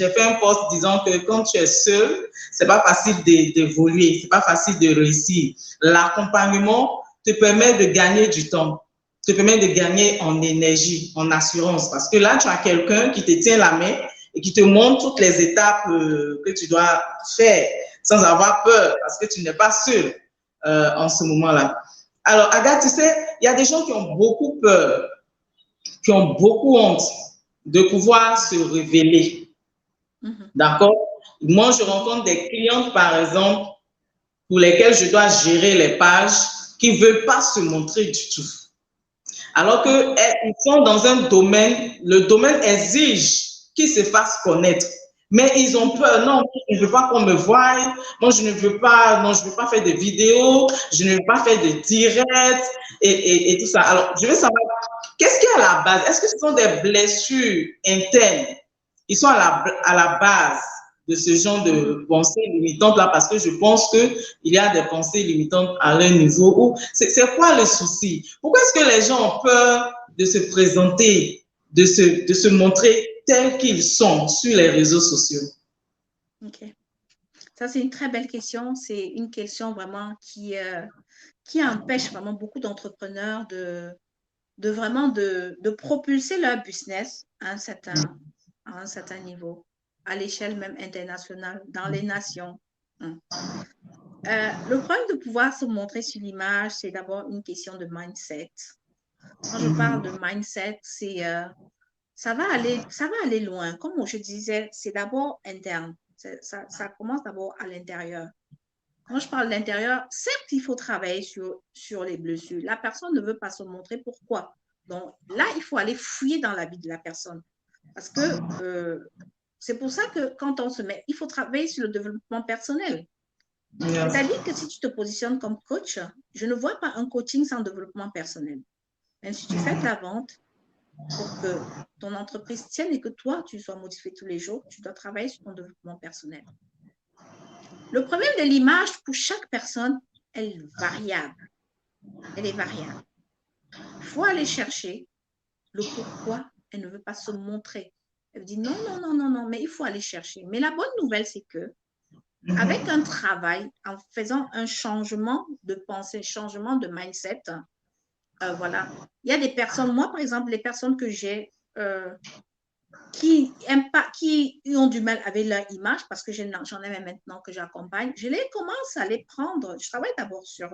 fait un post disant que quand tu es seul, c'est pas facile d'évoluer, c'est pas facile de réussir. L'accompagnement te permet de gagner du temps, te permet de gagner en énergie, en assurance, parce que là, tu as quelqu'un qui te tient la main et qui te montre toutes les étapes que tu dois faire sans avoir peur, parce que tu n'es pas seul en ce moment-là. Alors, Agathe, tu sais, il y a des gens qui ont beaucoup peur, qui ont beaucoup honte de pouvoir se révéler. D'accord? Moi, je rencontre des clientes, par exemple, pour lesquelles je dois gérer les pages qui ne veulent pas se montrer du tout. Alors qu'ils sont dans un domaine, le domaine exige qu'ils se fassent connaître. Mais ils ont peur. Non, je ne veux pas qu'on me voie. Moi, je ne veux pas faire de vidéos. Je ne veux pas faire de directs et tout ça. Alors, je veux savoir, qu'est-ce qu'il y a à la base? Est-ce que ce sont des blessures internes? Ils sont à la base de ce genre de pensées limitantes là, parce que je pense qu'il y a des pensées limitantes à leur niveau. C'est quoi le souci? Pourquoi est-ce que les gens ont peur de se présenter, de se montrer tels qu'ils sont sur les réseaux sociaux? Ok. Ça, c'est une très belle question. C'est une question vraiment qui empêche vraiment beaucoup d'entrepreneurs de propulser leur business à un certain niveau, à l'échelle même internationale, dans les nations. Le problème de pouvoir se montrer sur l'image, c'est d'abord une question de mindset. Quand je parle de mindset, ça va aller loin. Comme je disais, c'est d'abord interne. Ça commence d'abord à l'intérieur. Quand je parle de l'intérieur, certes, il faut travailler sur les blessures. La personne ne veut pas se montrer. Pourquoi? Donc là, il faut aller fouiller dans la vie de la personne. Parce que c'est pour ça que quand on se met, il faut travailler sur le développement personnel. C'est-à-dire que si tu te positionnes comme coach, je ne vois pas un coaching sans développement personnel. Même si tu fais de la vente, pour que ton entreprise tienne et que toi, tu sois motivé tous les jours, tu dois travailler sur ton développement personnel. Le problème de l'image pour chaque personne, elle est variable. Elle est variable. Il faut aller chercher le pourquoi elle ne veut pas se montrer. Elle dit non, non, non, non, non, mais il faut aller chercher. Mais la bonne nouvelle, c'est que avec un travail, en faisant un changement de pensée, changement de mindset, voilà. Il y a des personnes, moi par exemple, les personnes que j'ai qui ont du mal avec leur image, parce que j'en ai même maintenant que j'accompagne, je les commence à les prendre. Je travaille d'abord sur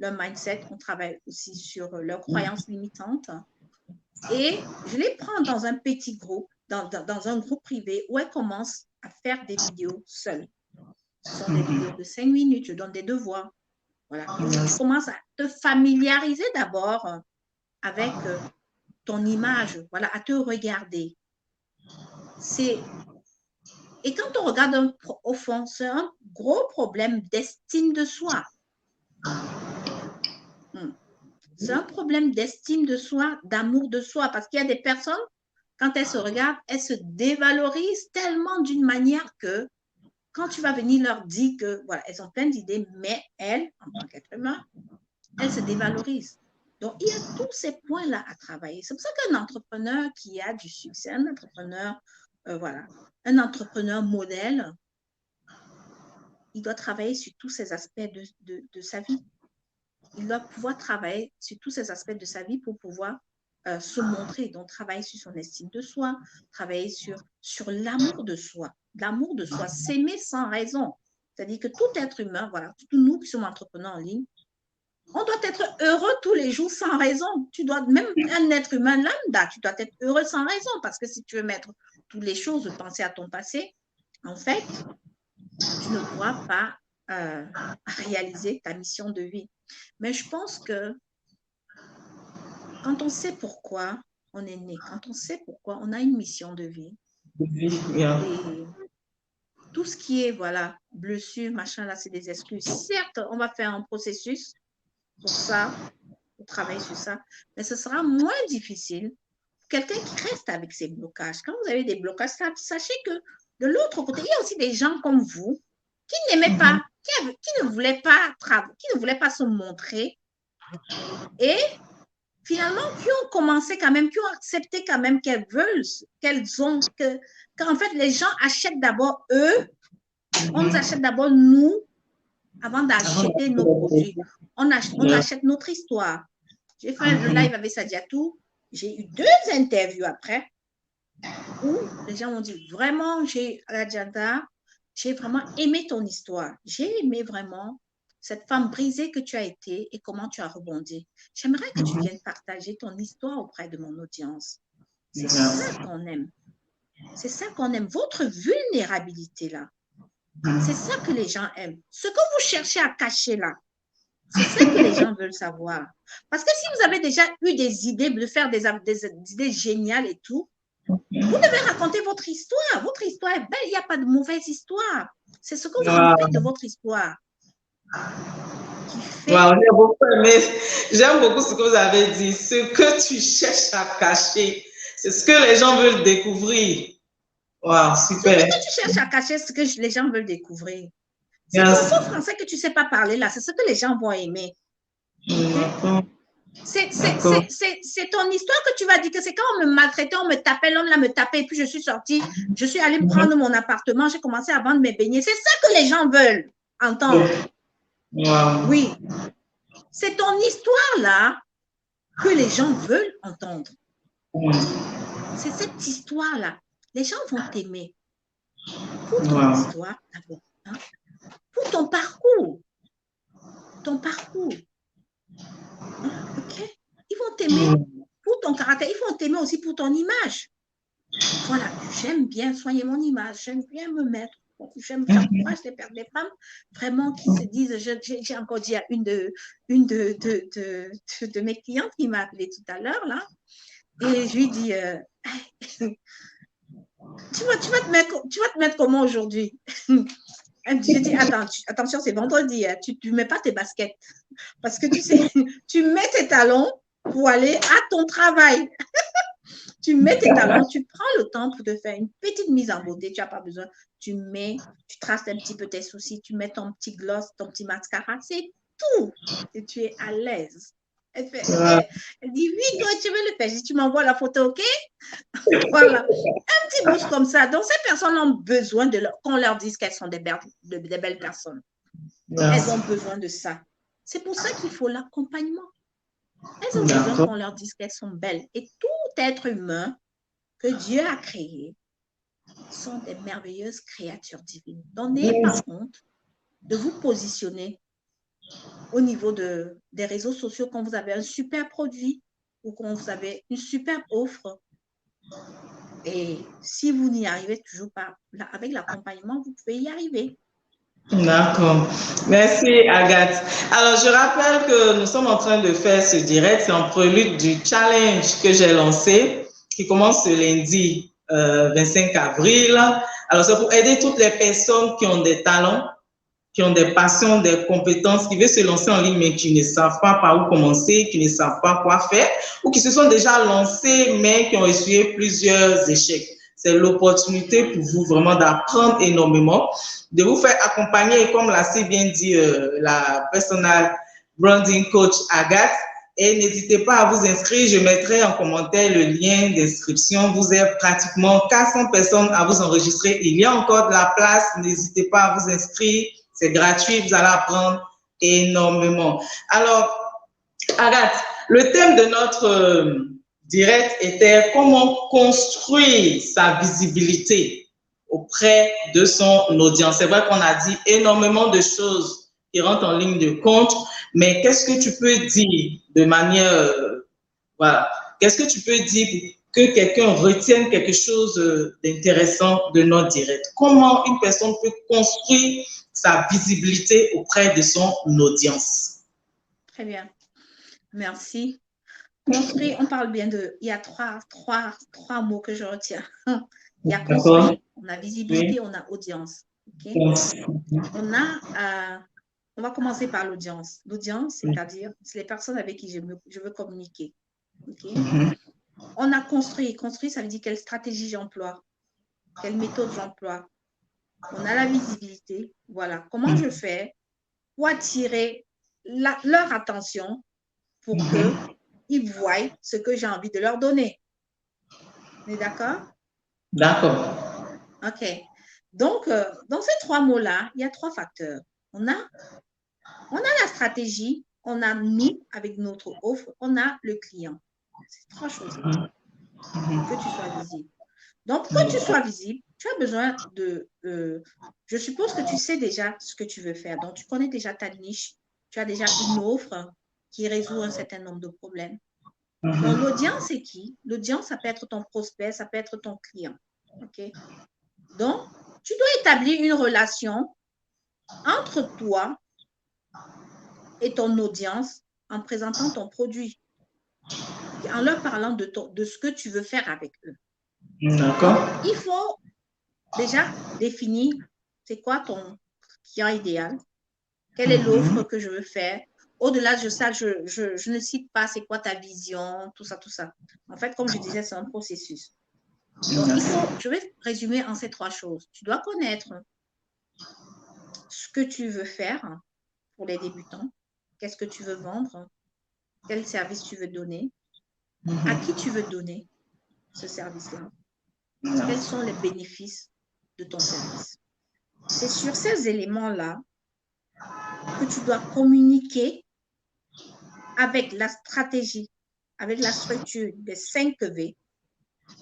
leur mindset, on travaille aussi sur leurs croyances limitantes. Et je les prends dans un petit groupe, dans un groupe privé, où elles commencent à faire des vidéos seules. Ce sont des vidéos de 5 minutes, je donne des devoirs. Voilà. Tu commences à te familiariser d'abord avec ton image, voilà, à te regarder. Et quand on regarde au fond, c'est un gros problème d'estime de soi. C'est un problème d'estime de soi, d'amour de soi, parce qu'il y a des personnes, quand elles se regardent, elles se dévalorisent tellement d'une manière que quand tu vas venir leur dire que, voilà, elles ont plein d'idées, mais elles, en tant qu'être humain, elles se dévalorisent. Donc, il y a tous ces points-là à travailler. C'est pour ça qu'un entrepreneur qui a du succès, un entrepreneur, voilà, un entrepreneur modèle, il doit travailler sur tous ces aspects de sa vie. Il doit pouvoir travailler sur tous ces aspects de sa vie pour pouvoir se montrer. Donc, travailler sur son estime de soi, travailler sur l'amour de soi. L'amour de soi, s'aimer sans raison. C'est-à-dire que tout être humain, voilà, tous nous qui sommes entrepreneurs en ligne, on doit être heureux tous les jours sans raison. Tu dois, même un être humain lambda, tu dois être heureux sans raison, parce que si tu veux mettre toutes les choses, penser à ton passé, en fait, tu ne pourras pas réaliser ta mission de vie. Mais je pense que quand on sait pourquoi on est né, quand on sait pourquoi on a une mission de vie, et tout ce qui est, voilà, blessure, machin, là, c'est des excuses. Certes, on va faire un processus pour ça, pour travailler sur ça, mais ce sera moins difficile pour quelqu'un qui reste avec ses blocages. Quand vous avez des blocages, sachez que de l'autre côté, il y a aussi des gens comme vous qui n'aimaient pas, qui ne voulaient pas qui ne voulaient pas se montrer et finalement qui ont commencé quand même, qui ont accepté quand même qu'elles veulent, qu'en fait les gens achètent d'abord eux, on nous achète d'abord nous avant d'acheter nos produits. On achète notre histoire. J'ai fait le live avec Sadiatou, j'ai eu 2 interviews après où les gens m'ont dit vraiment, Radianta, j'ai vraiment aimé ton histoire. J'ai aimé vraiment cette femme brisée que tu as été et comment tu as rebondi. J'aimerais que tu viennes partager ton histoire auprès de mon audience. C'est ça qu'on aime. C'est ça qu'on aime, votre vulnérabilité là. C'est ça que les gens aiment. Ce que vous cherchez à cacher là, c'est ça que les gens veulent savoir. Parce que si vous avez déjà eu des idées de faire des idées géniales et tout, vous devez raconter votre histoire. Votre histoire est belle, il n'y a pas de mauvaise histoire. C'est ce que vous en faites de votre histoire. J'aime beaucoup ce que vous avez dit. Ce que tu cherches à cacher, c'est ce que les gens veulent découvrir. Wow, Surtout super. que tu cherches à cacher ce que les gens veulent découvrir. C'est ton Merci. faux français que tu ne sais pas parler là. C'est ce que les gens vont aimer. Okay? D'accord. C'est D'accord. ton histoire que tu vas dire que c'est quand on me maltraitait, on me tapait, l'homme là me tapait, et puis je suis sortie, je suis allée me prendre mon appartement, j'ai commencé à vendre mes beignets. C'est ça que les gens veulent entendre. Wow. Oui, c'est ton histoire là que les gens veulent entendre. C'est cette histoire là. Les gens vont t'aimer pour ton histoire d'abord, hein? Pour ton parcours. Ton parcours. Hein? OK? Ils vont t'aimer pour ton caractère. Ils vont t'aimer aussi pour ton image. Voilà, j'aime bien soigner mon image. J'aime bien me mettre. J'encourage les femmes vraiment qui se disent, j'ai encore dit à une de mes clientes qui m'a appelé tout à l'heure, là, et je lui dis, tu vas te mettre comment aujourd'hui? J'ai dit, attention, c'est vendredi, hein, tu ne mets pas tes baskets. Parce que tu sais, tu mets tes talons pour aller à ton travail. Tu mets tes talons, tu prends le temps pour te faire une petite mise en beauté. Tu n'as pas besoin. Tu traces un petit peu tes sourcils, tu mets ton petit gloss, ton petit mascara. C'est tout. Et tu es à l'aise. Elle dit, oui, toi, tu veux le faire. Je dis, tu m'envoies la photo, OK? Voilà. Un petit boost comme ça. Donc, ces personnes ont besoin qu'on leur dise qu'elles sont des belles personnes. Elles ont besoin de ça. C'est pour ça qu'il faut l'accompagnement. Elles ont besoin qu'on leur dise qu'elles sont belles. Et tout être humain que Dieu a créé sont des merveilleuses créatures divines. Donc, n'ayez pas honte de vous positionner au niveau des réseaux sociaux quand vous avez un super produit ou quand vous avez une super offre. Et si vous n'y arrivez toujours pas, avec l'accompagnement, vous pouvez y arriver. D'accord. Merci, Agathe. Alors, je rappelle que nous sommes en train de faire ce direct. C'est en prélude du challenge que j'ai lancé, qui commence ce lundi 25 avril. Alors, c'est pour aider toutes les personnes qui ont des talents, qui ont des passions, des compétences, qui veulent se lancer en ligne, mais qui ne savent pas par où commencer, qui ne savent pas quoi faire, ou qui se sont déjà lancés, mais qui ont essuyé plusieurs échecs. C'est l'opportunité pour vous vraiment d'apprendre énormément, de vous faire accompagner, comme l'a si bien dit la personal branding coach Agathe. Et n'hésitez pas à vous inscrire. Je mettrai en commentaire le lien d'inscription. Vous êtes pratiquement 400 personnes à vous enregistrer. Il y a encore de la place. N'hésitez pas à vous inscrire. C'est gratuit. Vous allez apprendre énormément. Alors, Agathe, le thème de notre direct était comment construire sa visibilité auprès de son audience. C'est vrai qu'on a dit énormément de choses qui rentrent en ligne de compte, mais qu'est-ce que tu peux dire de manière, voilà, qu'est-ce que tu peux dire pour que quelqu'un retienne quelque chose d'intéressant de notre direct? Comment une personne peut construire sa visibilité auprès de son audience? Très bien. Merci. Construire, on parle bien de, il y a trois mots que je retiens. Il y a construire, on a visibilité, on a audience. Okay? On va commencer par l'audience. L'audience, c'est-à-dire, c'est les personnes avec qui je veux communiquer. Okay? On a construit. Construire, ça veut dire quelle stratégie j'emploie, quelle méthode j'emploie. On a la visibilité. Voilà. Comment je fais pour attirer leur attention pour qu'ils voient ce que j'ai envie de leur donner. On est d'accord? D'accord. OK. Donc, dans ces trois mots-là, il y a trois facteurs. On a la stratégie, on a nous avec notre offre, on a le client. C'est trois choses-là. Que tu sois visible. Donc, pour que tu sois visible, tu as besoin de... je suppose que tu sais déjà ce que tu veux faire. Donc, tu connais déjà ta niche. Tu as déjà une offre qui résout un certain nombre de problèmes. Donc, l'audience, c'est qui? L'audience, ça peut être ton prospect, ça peut être ton client. OK? Donc, tu dois établir une relation entre toi et ton audience en présentant ton produit, en leur parlant de ce que tu veux faire avec eux. D'accord. Donc, il faut déjà définir c'est quoi ton client idéal, quelle est l'offre que je veux faire. Au-delà de ça, je ne cite pas c'est quoi ta vision, tout ça, tout ça. En fait, comme je disais, c'est un processus. Donc, je vais résumer en ces 3 choses. Tu dois connaître ce que tu veux faire pour les débutants, qu'est-ce que tu veux vendre, quel service tu veux donner, à qui tu veux donner ce service-là, quels sont les bénéfices de ton service. C'est sur ces éléments-là que tu dois communiquer avec la stratégie, avec la structure des 5 V,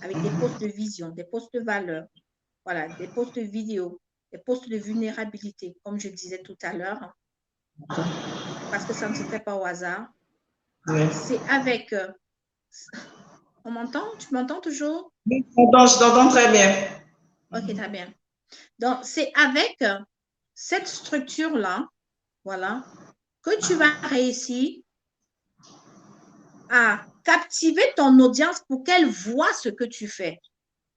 avec des postes de vision, des postes de valeur, voilà, des postes vidéo, des postes de vulnérabilité, comme je disais tout à l'heure, parce que ça ne se fait pas au hasard. Oui. C'est avec... on m'entend? Tu m'entends toujours? Oui, je t'entends très bien. Ok, très bien. Donc, c'est avec cette structure-là, voilà, que tu vas réussir à captiver ton audience pour qu'elle voit ce que tu fais.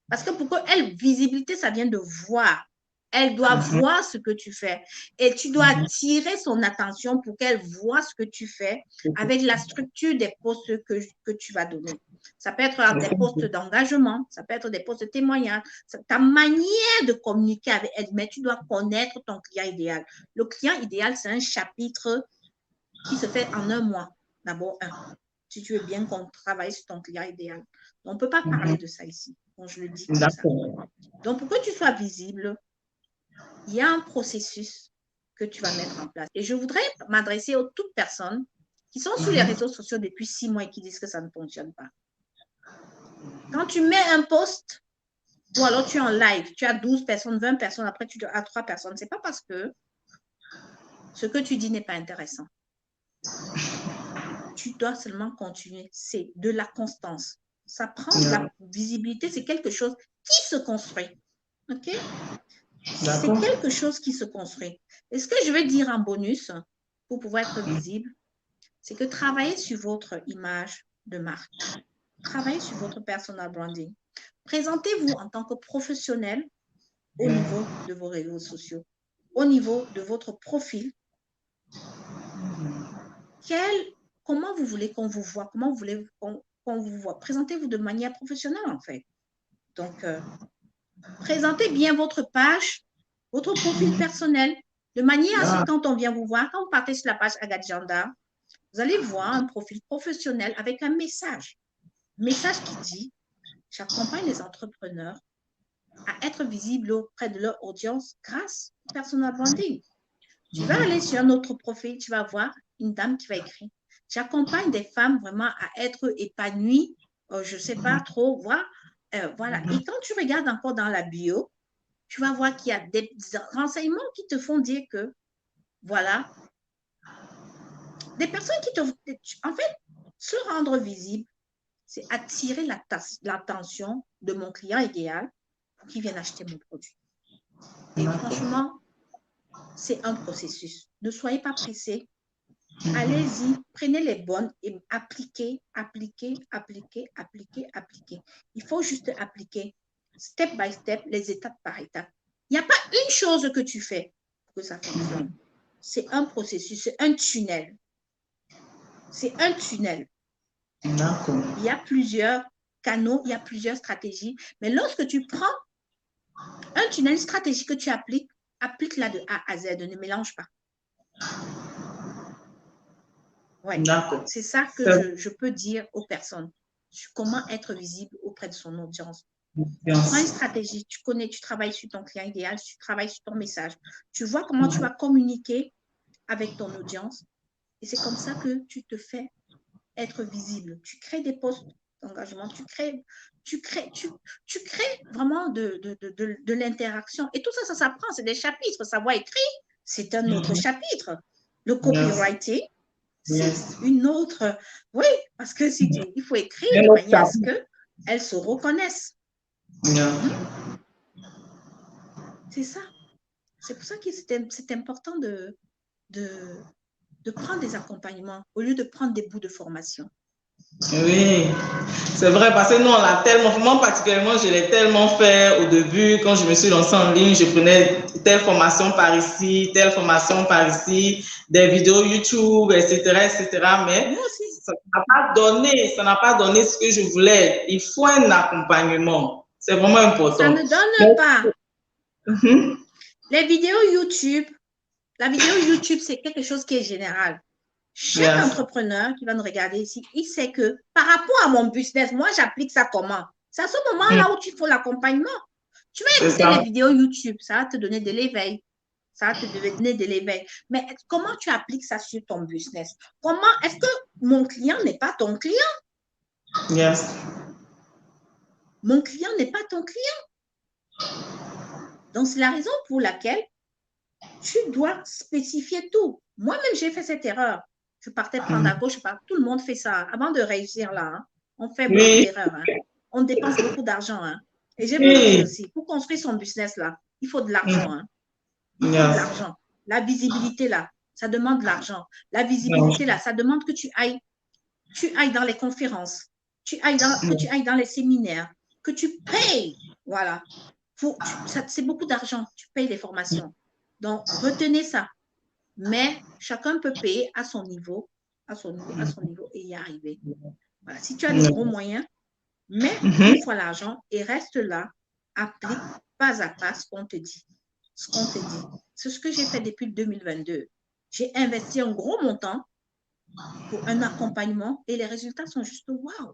Parce que pour qu'elle, visibilité, ça vient de voir. Elle doit voir ce que tu fais. Et tu dois attirer son attention pour qu'elle voit ce que tu fais avec la structure des postes que tu vas donner. Ça peut être des postes d'engagement, ça peut être des postes de témoignage, ta manière de communiquer avec elle, mais tu dois connaître ton client idéal. Le client idéal, c'est un chapitre qui se fait en 1 mois. D'abord, si tu veux bien qu'on travaille sur ton client idéal. On ne peut pas parler de ça ici. Donc, je le dis comme ça. Donc, pour que tu sois visible, il y a un processus que tu vas mettre en place. Et je voudrais m'adresser aux toutes personnes qui sont sur les réseaux sociaux depuis 6 mois et qui disent que ça ne fonctionne pas. Quand tu mets un post, ou alors tu es en live, tu as 12 personnes, 20 personnes, après tu as 3 personnes, ce n'est pas parce que ce que tu dis n'est pas intéressant. Tu dois seulement continuer. C'est de la constance. Ça prend de la visibilité. C'est quelque chose qui se construit. OK? C'est quelque chose qui se construit. Et ce que je vais dire en bonus pour pouvoir être visible, c'est que travaillez sur votre image de marque. Travaillez sur votre personal branding. Présentez-vous en tant que professionnel au niveau de vos réseaux sociaux, au niveau de votre profil. Comment vous voulez qu'on vous voit? Comment vous voulez qu'on vous voit? Présentez-vous de manière professionnelle, en fait. Donc, présentez bien votre page, votre profil personnel, de manière à ce que quand on vient vous voir, quand vous partez sur la page Agadjanda, vous allez voir un profil professionnel avec un message. Message qui dit, j'accompagne les entrepreneurs à être visibles auprès de leur audience grâce au personal branding. Tu vas aller sur un autre profil, tu vas voir une dame qui va écrire. J'accompagne des femmes vraiment à être épanouies, je ne sais pas trop, voilà. Et quand tu regardes encore dans la bio, tu vas voir qu'il y a des renseignements qui te font dire que, voilà, des personnes qui te... En fait, se rendre visible, c'est attirer l'attention de mon client idéal pour qu'il vienne acheter mon produit. Et franchement, c'est un processus. Ne soyez pas pressés. Allez-y, prenez les bonnes et appliquez. Il faut juste appliquer step by step, les étapes par étape. Il n'y a pas une chose que tu fais pour que ça fonctionne. C'est un processus, c'est un tunnel. C'est un tunnel. D'accord. Il y a plusieurs canaux, il y a plusieurs stratégies. Mais lorsque tu prends un tunnel, une stratégie que tu appliques, applique-la de A à Z, ne mélange pas. Ouais. C'est ça que je peux dire aux personnes. Comment être visible auprès de son audience. Tu prends une stratégie, tu connais, tu travailles sur ton client idéal, tu travailles sur ton message. Tu vois comment tu vas communiquer avec ton audience. Et c'est comme ça que tu te fais être visible. Tu crées des postes d'engagement, tu crées vraiment de l'interaction. Et tout ça, ça s'apprend. C'est des chapitres. Savoir écrire, c'est un autre chapitre. Le copywriting, c'est une autre. Oui, parce que il faut écrire de manière à ce qu'elles se reconnaissent. C'est ça. C'est pour ça que c'est important de prendre des accompagnements au lieu de prendre des bouts de formation. Oui, c'est vrai, parce que nous, on l'a tellement, moi particulièrement, je l'ai tellement fait au début, quand je me suis lancée en ligne, je prenais telle formation par ici, telle formation par ici, des vidéos YouTube, etc., mais ça n'a pas donné ce que je voulais. Il faut un accompagnement. C'est vraiment Ça important. ne donne pas. Mhm. Les vidéos YouTube, la vidéo YouTube, c'est quelque chose qui est général. Chaque Yes. entrepreneur qui va nous regarder ici, il sait que par rapport à mon business, moi, j'applique ça comment? C'est à ce moment-là où il faut l'accompagnement. Tu vas C'est écouter ça. les vidéos YouTube, ça va te donner de l'éveil. Ça va te donner de l'éveil. Mais comment tu appliques ça sur ton business? Comment est-ce que mon client n'est pas ton client? Yes. Mon client n'est pas ton client. Donc, c'est la raison pour laquelle tu dois spécifier tout. Moi-même, j'ai fait cette erreur. Je partais prendre à gauche, tout le monde fait ça. Avant de réussir là, hein, on fait beaucoup Oui. d'erreurs. Hein. On dépense beaucoup d'argent. Hein. Et j'ai beaucoup dit Oui. aussi, pour construire son business là, il faut de l'argent. Hein. Il faut de Yes. l'argent. La visibilité là, ça demande de l'argent. La visibilité Yes. là, ça demande que tu ailles dans les conférences, que tu ailles dans les séminaires, que tu payes. Voilà. C'est beaucoup d'argent. Tu payes les formations. Donc, retenez ça. Mais chacun peut payer à son niveau, et y arriver. Voilà. Si tu as les gros moyens, mets une fois l'argent et reste là, applique pas à pas ce qu'on te dit. Ce qu'on te dit. C'est ce que j'ai fait depuis 2022. J'ai investi un gros montant pour un accompagnement et les résultats sont juste waouh.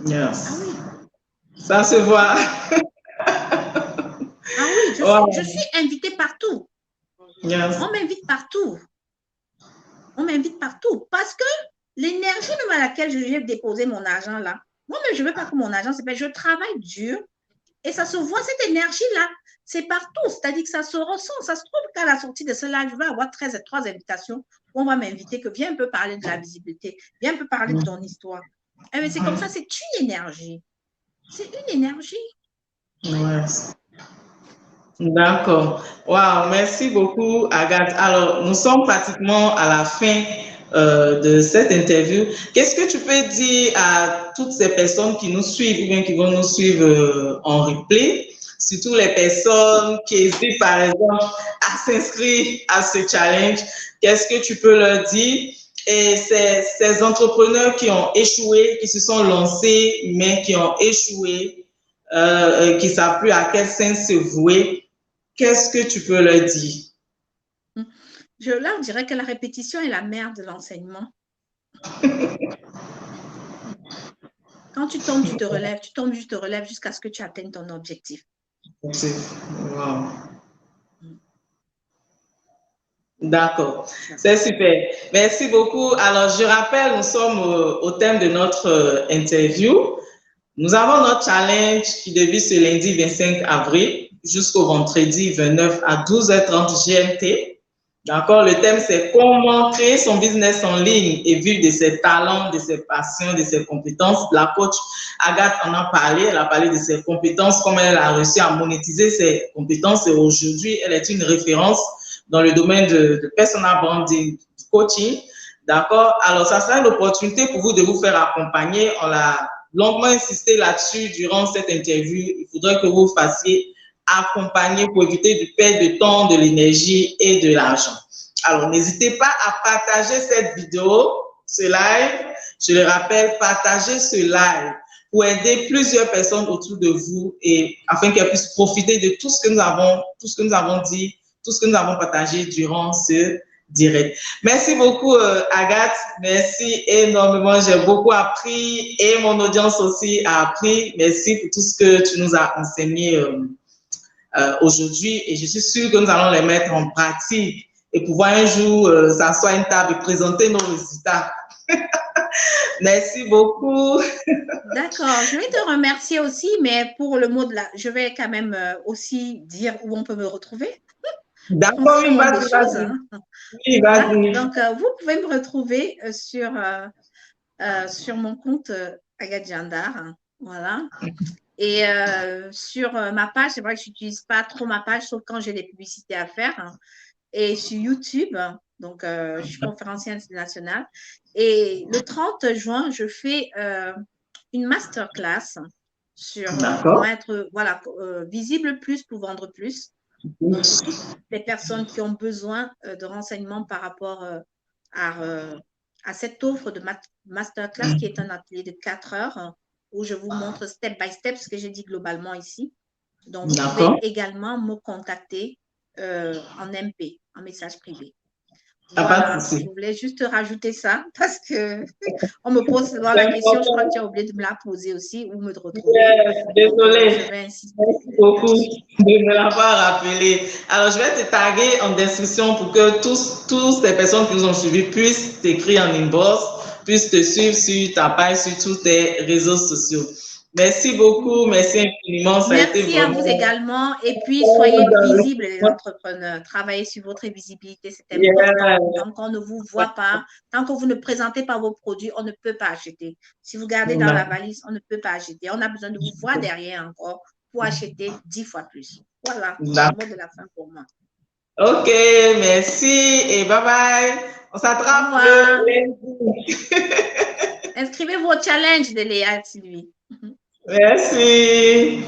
Yes. Ah oui. Ça se voit. Ah oui, je suis invitée partout. Yes. On m'invite partout. On m'invite partout parce que l'énergie même à laquelle j'ai déposé mon argent là, moi-même, je ne veux pas que mon argent s'appelle. Je travaille dur et ça se voit, cette énergie-là. C'est partout. C'est-à-dire que ça se ressent. Ça se trouve qu'à la sortie de cela, je vais avoir trois invitations où on va m'inviter que viens un peu parler de la visibilité, viens un peu parler de ton histoire. Eh c'est comme ça, c'est une énergie. C'est une énergie. Yes. D'accord. Wow, merci beaucoup, Agathe. Alors, nous sommes pratiquement à la fin de cette interview. Qu'est-ce que tu peux dire à toutes ces personnes qui nous suivent ou bien qui vont nous suivre en replay, surtout les personnes qui hésitent, par exemple, à s'inscrire à ce challenge? Qu'est-ce que tu peux leur dire? Et ces entrepreneurs qui ont échoué, qui se sont lancés, mais qui ont échoué, qui ne savent plus à quel sens se vouer, qu'est-ce que tu peux leur dire? Je leur dirais que la répétition est la mère de l'enseignement. Quand tu tombes, tu te relèves, tu tombes, tu te relèves jusqu'à ce que tu atteignes ton objectif. Wow. D'accord, c'est super. Merci beaucoup. Alors, je rappelle, nous sommes au thème de notre interview. Nous avons notre challenge qui débute ce lundi 25 avril jusqu'au vendredi 29 à 12h30 GMT. D'accord, le thème c'est comment créer son business en ligne et vivre de ses talents, de ses passions, de ses compétences. La coach Agathe en a parlé, elle a parlé de ses compétences, comment elle a réussi à monétiser ses compétences et aujourd'hui elle est une référence dans le domaine de personal branding, coaching. D'accord, alors ça sera l'opportunité pour vous de vous faire accompagner. On l'a longuement insisté là-dessus durant cette interview. Il faudrait que vous fassiez accompagner pour éviter de perdre de temps, de l'énergie et de l'argent. Alors, n'hésitez pas à partager cette vidéo, ce live. Je le rappelle, partagez ce live pour aider plusieurs personnes autour de vous et afin qu'elles puissent profiter de tout ce que nous avons dit, tout ce que nous avons partagé durant ce direct. Merci beaucoup, Agathe. Merci énormément. J'ai beaucoup appris et mon audience aussi a appris. Merci pour tout ce que tu nous as enseigné aujourd'hui et je suis sûre que nous allons les mettre en pratique et pouvoir un jour s'asseoir à une table et présenter nos résultats. Merci beaucoup. D'accord, je vais te remercier aussi, mais pour le mot de la, je vais quand même aussi dire où on peut me retrouver. D'accord, oui, Des vas-y, choses. vas-y. Hein. Oui, Voilà. vas-y. Donc, vous pouvez me retrouver sur mon compte Agathe Jandar. Hein. Voilà. Et sur ma page, c'est vrai que je n'utilise pas trop ma page, sauf quand j'ai des publicités à faire. Hein. Et sur YouTube, donc je suis conférencière internationale. Et le 30 juin, je fais une masterclass sur comment être visible plus pour vendre plus. Donc, pour toutes les personnes qui ont besoin de renseignements par rapport à cette offre de masterclass qui est un atelier de 4 heures où je vous montre step by step ce que j'ai dit globalement ici. Donc, vous pouvez également me contacter en MP, en message privé. Voilà, je voulais juste rajouter ça parce que on me pose souvent la question, je crois que tu as oublié de me la poser aussi ou me de retrouver. Désolée. Je vais insister. Merci beaucoup de me l'avoir rappelé. Alors, je vais te taguer en description pour que tous ces personnes qui nous ont suivis puissent t'écrire en inbox, puissent te suivre sur ta page, sur tous tes réseaux sociaux. Merci beaucoup, merci infiniment. Ça merci a été à vous également. Et puis, soyez visibles, les entrepreneurs. Travaillez sur votre visibilité, c'est important. Tant qu'on ne vous voit pas, tant que vous ne présentez pas vos produits, on ne peut pas acheter. Si vous gardez dans la valise, on ne peut pas acheter. On a besoin de vous voir derrière encore pour acheter 10 fois plus. Voilà, c'est le mot de la fin pour moi. OK, merci et bye bye. On s'attrape le lundi. Inscrivez-vous au challenge de Léa Sylvie. Merci.